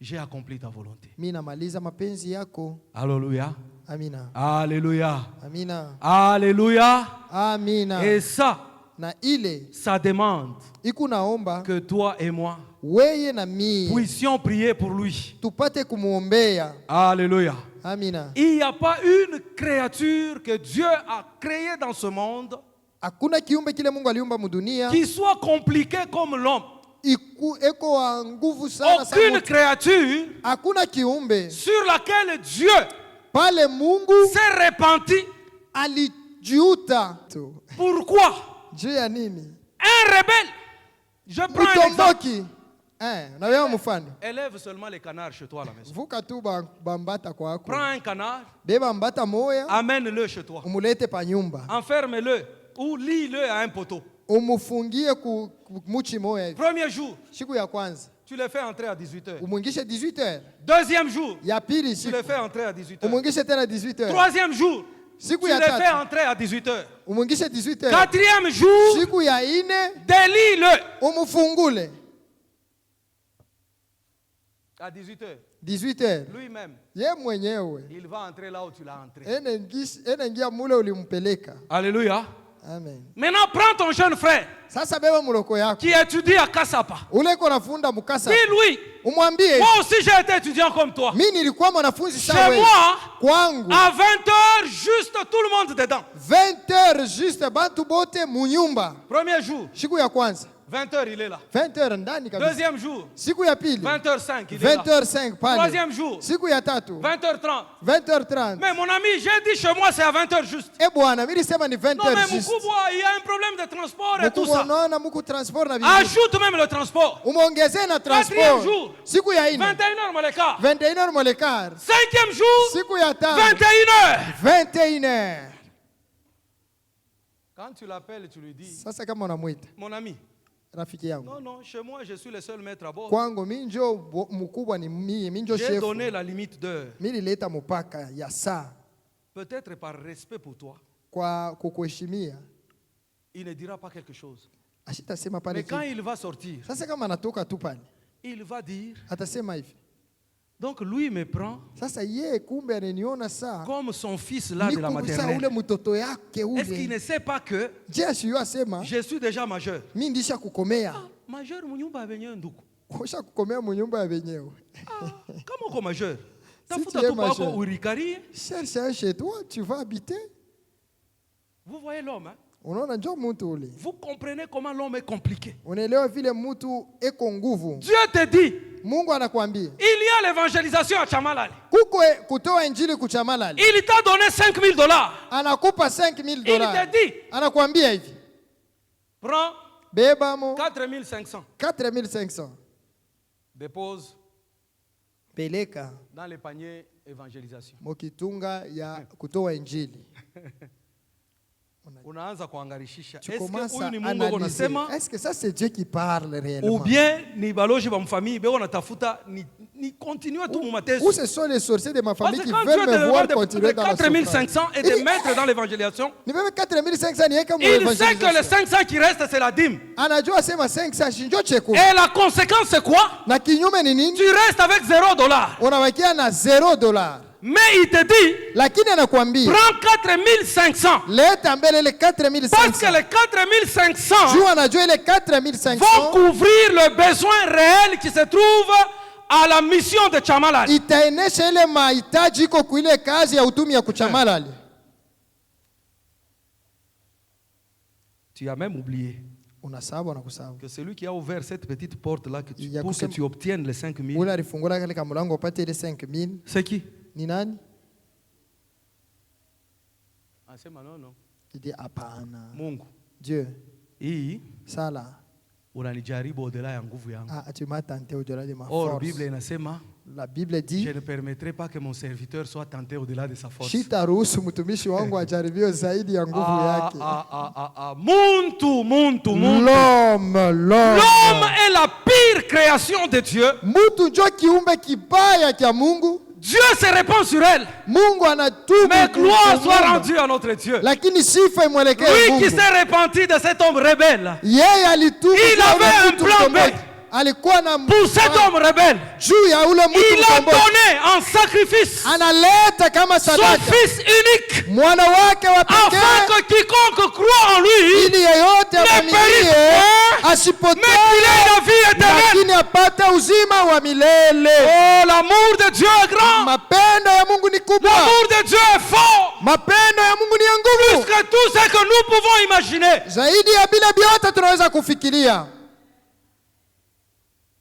D: j'ai accompli ta volonté.
A: mimi namaliza mapenzi yako.
D: Alléluia.
A: Amina,
D: Alléluia.
A: amina,
D: Alléluia.
A: amina.
D: Et ça,
A: Na ile
D: ça demande
A: iku naomba
D: que toi et moi
A: weye na mie
D: puissions prier pour lui.
A: tupate kumuombea.
D: Alléluia.
A: Amina.
D: Il n'y a pas une créature que Dieu a créée dans ce monde
A: Hakuna kiumbe kile Mungu aliumba mudunia
D: qui soit compliqué comme l'homme.
A: eko wa nguvu sana sana
D: Aucune
A: mutu.
D: créature
A: Hakuna kiumbe
D: sur laquelle Dieu
A: pale Mungu
D: s'est repenti.
A: alijuta tu.
D: Pourquoi?
A: Juu ya nini?
D: Un rebelle. Je prends un exemple.
A: Utomboki. Na wewe mfano.
D: Élève seulement les canards chez toi à la maison.
A: Vuka tu bambata kwako.
D: Prends un canard,
A: Beba mbata moya,
D: amène-le chez toi.
A: umulete pa nyumba.
D: Enferme-le ou lie-le à un poteau.
A: Umufungie muchi moya hivi.
D: Premier jour,
A: Siku ya kwanza
D: tu le fais entrer à 18h.
A: umwingishe 18h.
D: Deuxième jour,
A: Ya pili
D: tu
A: siku
D: le fais entrer à 18h.
A: umwingishe tena 18h.
D: Troisième jour,
A: Siku
D: tu
A: ya
D: le fais
A: tatu
D: entrer à 18h.
A: umwingishe 18h.
D: Quatrième jour,
A: Siku ya ine
D: délie-le
A: umufungule
D: à 18h.
A: 18h.
D: Lui-même,
A: Ye mwenyewe
D: il va entrer là où tu l'as entré.
A: enengia mule ulimpeleka.
D: Alléluia.
A: Amen.
D: Maintenant, prends ton jeune frère
A: Sasa beba muloko yako
D: qui étudie à Kassapa.
A: ule ko nafunda mukasa,
D: Dis-lui,
A: umwambie
D: moi aussi j'ai été étudiant comme toi.
A: mimi nilikuwa mwanafunzi
D: Chez
A: sawa wewe.
D: moi,
A: Kwangu
D: à 20h, juste tout le monde dedans.
A: 20h juste bantu bote munyumba.
D: Premier jour,
A: Siku ya kwanza
D: 20h, il est là.
A: 20h ndani kabisa.
D: Deuxième jour,
A: Siku ya pili
D: 20h05, il est là.
A: 20h05 pale.
D: Troisième jour,
A: Siku ya tatu
D: 20h30.
A: 20h30.
D: Mais mon ami, j'ai dit chez moi, c'est à 20h juste.
A: Bwana mimi nisema ni
D: Non, mais
A: 20h juste.
D: Moukouboua, il y a un problème de transport et tout
A: Mkubwa
D: ça.
A: unaona muku transport na vitu.
D: Ajoute même le transport.
A: Umeongezea na
D: Quatrième
A: transport.
D: jour.
A: Siku ya ine
D: 21h, Maleka.
A: 21h molekar.
D: Cinquième jour,
A: Siku ya tano
D: 21h.
A: 21h.
D: Quand tu l'appelles, tu lui dis,
A: Sasa kama unamwita
D: mon ami,
A: rafiki yangu,
D: non, non, chez moi, je suis le seul maître à bord.
A: kwangu mimi njo mkubwa ni mimi, mimi njo
D: J'ai
A: chef.
D: donné la limite d'heure.
A: Mimi nileta mpaka ya saa
D: Peut-être par respect pour toi,
A: kwa kukuheshimia.
D: il ne dira pas quelque chose.
A: Ashitasema pale
D: Mais quand
A: kitu.
D: il va sortir,
A: Sasa kama anatoka tu pale
D: il va dire,
A: atasema hivi.
D: donc lui me prend
A: Sasa yeye kumbe ananiona saa
D: comme son fils là de la
A: nikugusa ule
D: maternelle.
A: mtoto yake
D: Est-ce qu'il
A: ule.
D: ne sait pas que
A: Je asiyo asema
D: je suis déjà majeur?
A: mimi ndisha kukomea.
D: Majeur munyumba abenye nduku.
A: Kusha kukomea munyumba ya wenyewe.
D: Kama uko majeur,
A: Si
D: tafuta
A: tu es
D: tu pako
A: majeur.
D: urikarie.
A: Cherche un chez toi, tu vas habiter.
D: Vous voyez l'homme, hein?
A: Unaona njo mtu ule.
D: Vous comprenez comment l'homme est compliqué.
A: Unaelewa vile mtu eko nguvu.
D: Dieu te dit,
A: Mungu anakuambia
D: il y a l'évangélisation à Chamalali.
A: kuko kutoa injili kuchamalali.
D: Il t'a donné 5 000 $.
A: Anakupa 5000
D: Il
A: dollars.
D: te dit,
A: Anakuambia hivi.
D: prends
A: Beba mo
D: 4 500.
A: 4500.
D: Dépose
A: Peleka
D: dans les paniers évangélisation.
A: mokitunga ya kutoa injili.
D: unaanza kuangarishisha.
A: Tu
D: Est-ce
A: commences
D: que huyu
A: à
D: ni Mungu
A: analyser.
D: unasema
A: Est-ce que ça c'est Dieu qui parle réellement?
D: ou bien ni baloji ba mfamille beko natafuta ni continue tu mu mateso.
A: Ou ce sont les sorciers de ma
D: Parce
A: famille
D: que
A: qui
D: quand Dieu
A: veulent
D: te
A: me voir
D: demande
A: continuer
D: de
A: dans la
D: 4500 et de mettre dans l'évangélisation,
A: Ni même 4500 ni kama
D: il sait que les
A: evangelisation.
D: 500 qui restent c'est la dîme.
A: Anajua sema 500 shinjo cheko.
D: Et la conséquence c'est quoi?
A: Na kinyume ni nini?
D: Tu restes avec $0.
A: Unabakia na $0.
D: Mais il te dit,
A: Lakini anakuambia
D: prends 4500.
A: leta mbele ile
D: Parce que
A: 4500.
D: les 4500
A: Juu anajua ile 4500
D: vont couvrir le besoin réel qui se trouve à la mission de Chamalali.
A: itaenesha ile mahitaji iko kuile kazi ya utumi ya kuchamalali.
D: Tu as même oublié
A: Unasahau na kusahau.
D: que celui qui a ouvert cette petite porte-là que
A: Il y a
D: pour que
A: kusema-
D: tu obtiennes les 5000,
A: Ule alifungula kale kamulango upate ile 5000
D: c'est qui?
A: ni nani?
D: Anasema non.
A: Il dit hapana.
D: Mungu.
A: Dieu,
D: Hii
A: sala.
D: unanijaribu au-delà ya nguvu yangu.
A: Ah, tu m'as tenté au-delà de ma
D: Or,
A: force.
D: Bible inasema,
A: La Bible dit,
D: je ne permettrai pas que mon serviteur soit tenté au-delà de sa force.
A: sitaruhusu mtumishi wangu ajaribiwe zaidi ya nguvu yake.
D: Muntu.
A: L'homme.
D: L'homme est la pire création de Dieu.
A: Mtu njo kiumbe kibaya kya Mungu.
D: Dieu se répand sur elle.
A: Mungu anatubu.
D: Mais gloire soit
A: kumuumba.
D: rendue à notre Dieu.
A: Lakini sifa imwelekee
D: Lui qui
A: Mungu.
D: s'est repenti de cet homme rebelle.
A: Yeye alitubu.
D: Il
A: kwa ule
D: avait un
A: mtu
D: plan
A: mkombozi.
D: B.
A: Alikuwa na
D: Pour cet homme rebelle,
A: juu ya ule mtu
D: il a
A: mkombozi.
D: donné en sacrifice
A: Analeta kama
D: son
A: sadaka
D: fils unique,
A: mwana wake wa
D: afin
A: pekee
D: que quiconque croit en lui,
A: ili yeyote
D: périsse
A: amwaminie
D: point, mais
A: asipotee
D: qu'il ait la vie éternelle.
A: lakini apate uzima wa milele.
D: Oh, l'amour de Dieu est grand.
A: Mapendo ya Mungu ni kubwa.
D: L'amour de Dieu est fort.
A: Mapendo ya Mungu ni ya
D: Plus
A: nguvu
D: que tout ce que nous pouvons imaginer.
A: zaidi ya bila vyote tunaweza kufikiria.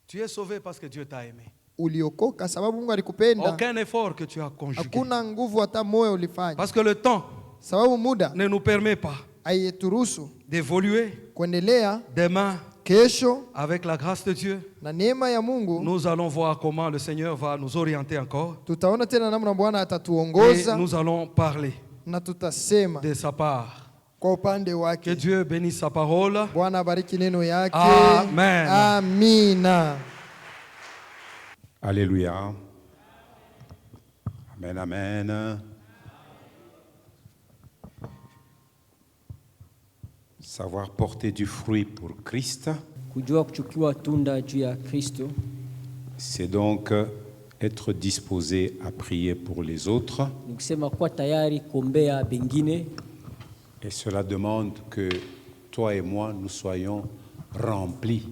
D: Tu es sauvé parce que Dieu t'a aimé.
A: Uliokoka sababu Mungu alikupenda.
D: Aucun effort que tu as conjugué.
A: Hakuna nguvu hata moyo ulifanya,
D: Parce que le temps
A: sababu muda
D: ne nous permet pas
A: haieturuhusu
D: d'évoluer
A: kuendelea.
D: demain
A: Kesho
D: avec la grâce de Dieu.
A: na neema ya Mungu
D: Nous allons voir comment le Seigneur va nous orienter encore.
A: tutaona tena namna Bwana
D: Et
A: atatuongoza
D: nous allons parler
A: na tutasema
D: de sa part.
A: kwa upande
D: Que
A: wake.
D: Dieu bénisse sa parole.
A: Bwana abariki neno yake.
D: Amen.
A: Amina.
B: Alléluia. Amen, amen. Savoir porter du fruit pour Christ,
E: Kujua kuchukua tunda juu ya Kristo
B: c'est donc être disposé à prier pour les autres.
E: ni kusema kuwa tayari kuombea bengine,
B: Et cela demande que toi et moi, nous soyons remplis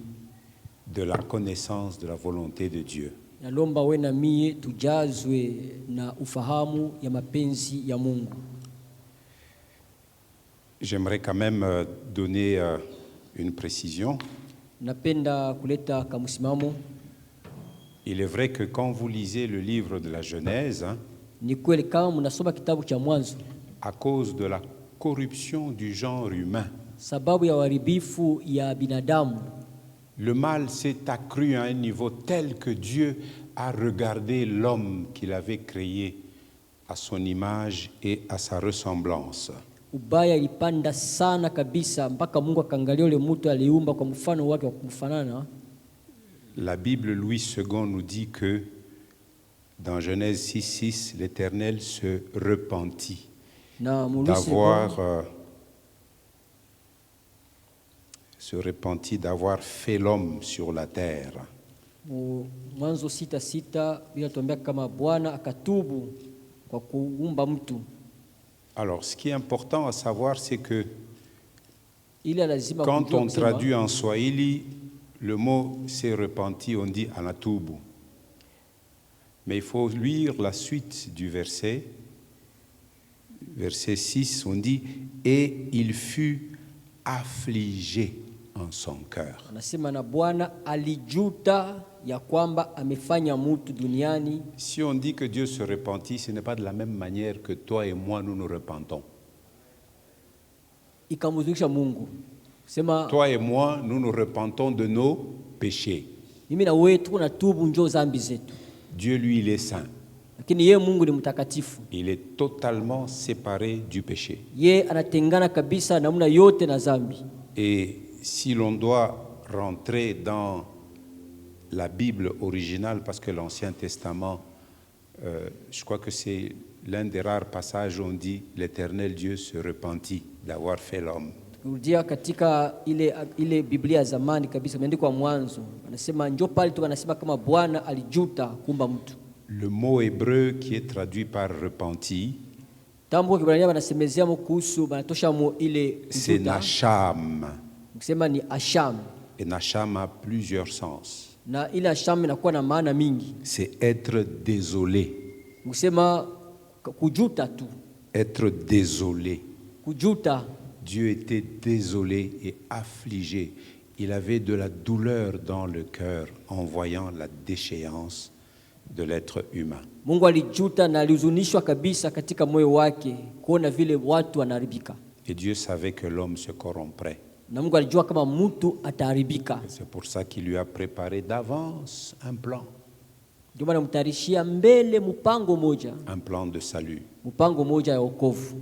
B: de la connaissance de la volonté de Dieu.
E: nalomba we na mie tujazwe na ufahamu ya mapenzi ya Mungu.
B: J'aimerais quand même donner une précision.
E: Napenda kuleta kamusimamo.
B: Il est vrai que quand vous lisez le livre de la Genèse,
E: Ni kweli kama mnasoma kitabu cha Mwanzo,
B: à cause de la corruption du genre humain,
E: sababu ya uharibifu ya binadamu,
B: le mal s'est accru à un niveau tel que Dieu a regardé l'homme qu'il avait créé à son image et à sa ressemblance.
E: ubaya ilipanda sana kabisa mpaka Mungu akaangalia yule mtu aliumba kwa mfano wake wa kumfanana.
B: La Bible Louis II nous dit que dans Genèse 6:6, l'Éternel se repentit
E: Na Mulusi
B: d'avoir fait l'homme sur la terre.
E: Mwanzo 6:6 bila tuambia kama Bwana akatubu kwa kuumba mtu.
B: Alors, ce qui est important à savoir, c'est que
E: Ile lazima
B: quand
E: kujua
B: on
E: kusema,
B: traduit en Swahili, le mot s'est repenti, on dit anatubu. Mais il faut lire la suite du verset. Verset 6, on dit « Et il fut affligé en son cœur
E: anasema na Bwana alijuta ya kwamba amefanya mtu duniani. ».
B: Si on dit que Dieu se repentit, ce n'est pas de la même manière que toi et moi, nous nous repentons.
E: Ikamhuzunisha Mungu. Sema
B: Toi et moi, nous nous repentons de nos péchés.
E: mimi na wewe tuko na tubu njoo zambi zetu.
B: Dieu, lui, il est saint.
E: Lakini yeye Mungu ni mtakatifu.
B: Il est totalement séparé du péché.
E: Yeye anatengana kabisa namna yote na dhambi.
B: Et si l'on doit rentrer dans la Bible originale, parce que l'Ancien Testament, je crois que c'est l'un des rares passages où on dit l'Éternel Dieu se repentit d'avoir fait l'homme.
E: Rudia katika ile Biblia zamani kabisa imeandikwa Mwanzo. Anasema njoo pale tu anasema kama Bwana alijuta kuumba mtu.
B: Le mot hébreu qui est traduit par repenti,
E: Tambo Kibrania wanasemezea kuhusu banatosha mo ile kujuta.
B: C'est Nacham.
E: Kusema ni Asham.
B: Et Nacham a plusieurs sens.
E: Na ile Asham inakuwa na maana mingi.
B: C'est être désolé.
E: Kusema kujuta tu.
B: Être désolé.
E: Kujuta.
B: Dieu était désolé et affligé. Il avait de la douleur dans le cœur en voyant la déchéance de l'être humain.
E: Mungu alijuta na alihuzunishwa kabisa katika moyo wake kuona vile watu wanaharibika.
B: Et Dieu savait que l'homme se corromprait.
E: Na Mungu alijua kama mtu ataharibika.
B: C'est pour ça qu'il lui a préparé d'avance un plan.
E: Ndio maana mtarishia mbele mpango moja.
B: Un plan de salut.
E: Mpango moja ya wokovu.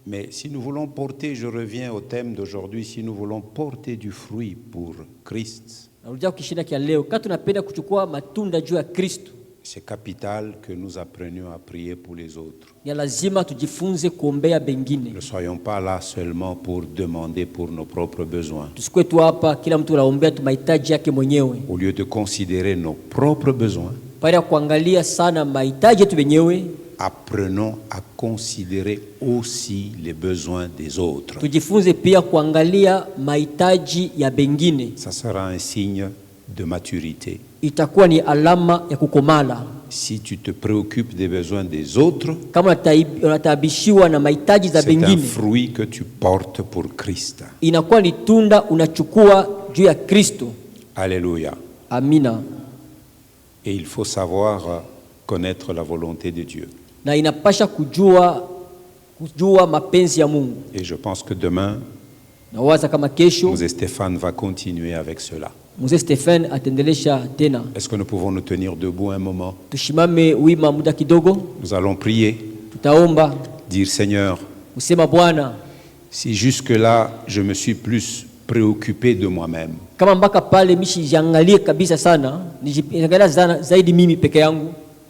B: Mais si nous voulons porter, je reviens au thème d'aujourd'hui, si nous voulons porter du fruit pour Christ,
E: Narudia kishina kia leo, kama tunapenda kuchukua matunda juu ya Kristo,
B: c'est capital que nous apprenions à prier pour les autres.
E: ni lazima tujifunze kuombea bengine.
B: Ne soyons pas là seulement pour demander pour nos propres besoins.
E: Tusikwe tu hapa kila mtu anaombea tu mahitaji yake mwenyewe.
B: Au lieu de considérer nos propres besoins,
E: Pale kuangalia sana mahitaji yetu wenyewe,
B: apprenons à considérer aussi les besoins des autres.
E: tujifunze pia kuangalia mahitaji ya bengine.
B: Ça sera un signe de maturité.
E: Itakuwa ni alama ya kukomala.
B: Si tu te préoccupes des besoins des autres,
E: Kama unataabishiwa na mahitaji za
B: c'est un
E: bengine,
B: fruit que tu portes pour Christ.
E: inakuwa ni tunda unachukua juu ya Kristo.
B: Alléluia.
E: Amina.
B: Et il faut savoir connaître la volonté de Dieu.
E: Na inapasha kujua mapenzi ya Mungu.
B: Et je pense que demain,
E: Na waza kama kesho
B: Mzee Stéphane va continuer avec cela.
E: Mzee Stephen atendelesha tena.
B: Est-ce que nous pouvons nous tenir debout un moment?
E: Tushimame wima muda kidogo.
B: Nous allons prier,
E: Tutaomba
B: dire Seigneur,
E: usema Bwana,
B: si jusque-là je me suis plus préoccupé de moi-même,
E: kama mpaka pale mishijiangalie kabisa sana, nijiangalia zaidi mimi peke yangu.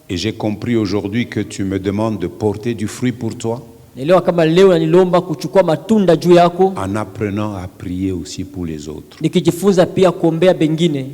B: et j'ai compris aujourd'hui que tu me demandes de porter du fruit pour toi,
E: Naelewa kama leo nanilomba kuchukua matunda juu yako,
B: en apprenant à prier aussi pour les autres.
E: nikijifunza pia kuombea bengine,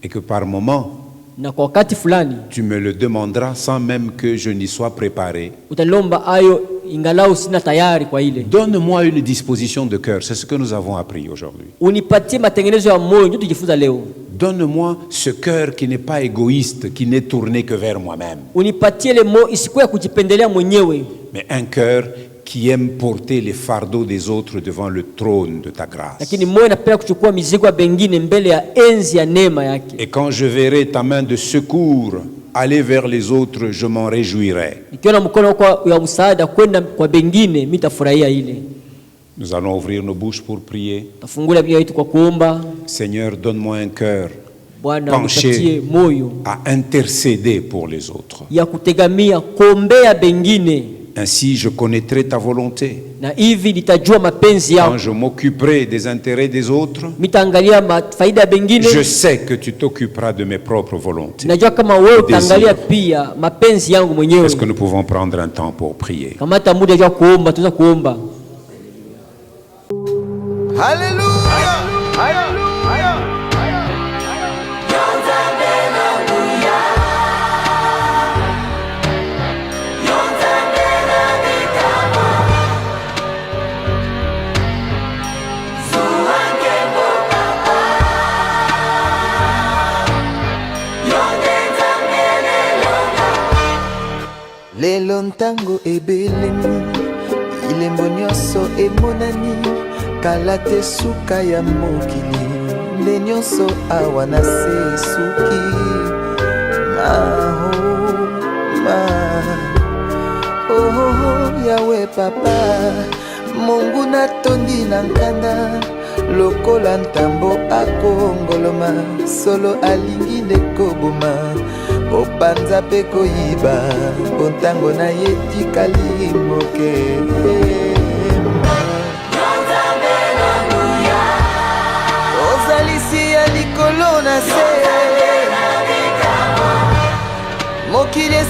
B: Et que par moment,
E: na kwa wakati fulani
B: tu me le demanderas sans même que je n'y sois préparé.
E: utalomba ayo ingalau sina tayari kwa ile.
B: Donne-moi une disposition de cœur, c'est ce que nous avons appris aujourd'hui.
E: Unipatie matengenezo ya moyo, ndio tujifunza leo.
B: Donne-moi ce cœur qui n'est pas égoïste, qui n'est tourné que vers moi-même,
E: Unipatie ile moyo isikuwe ya kujipendelea mwenyewe,
B: mais un cœur qui aime porter les fardeaux des autres devant le trône de ta grâce.
E: lakini moyo inapenda kuchukua mizigo ya bengine mbele ya enzi ya neema yake.
B: Et quand je verrai ta main de secours aller vers les autres, je m'en réjouirai.
E: Nikiona mkono wako ya msaada kwenda kwa bengine, mimi nitafurahia ile.
B: Nous allons ouvrir nos bouches pour prier.
E: Tafungula mioyo yetu kwa kuomba.
B: Seigneur, donne-moi un cœur
E: Bwana,
B: penché
E: nipatie moyo
B: à intercéder pour les autres.
E: ya kutegamia kuombea bengine,
B: Ainsi, je connaîtrai ta volonté.
E: na hivi nitajua mapenzi
B: Quand
E: yako.
B: je m'occuperai des intérêts des autres,
E: Mitaangalia faida ya bengine.
B: je sais que tu t'occuperas de mes propres volontés.
E: Najua kama wewe utaangalia pia mapenzi yangu mwenyewe.
B: Est-ce que nous pouvons prendre un temps pour prier?
E: Kamata muda wa kuomba, tuweza kuomba.
F: Lelo ntango ebelemi, ilembo nyonso emonani, kala te suka ya mokili, nde nyonso awa na se suki. Oh, Yawe papa, Mungu natondi na nkanda, lokola ntambo akongoloma, solo alingi nde koboma. kopanza mpe koyiba mpo ntango na ye tikali moke. Ozalisi ya likolo na se mokili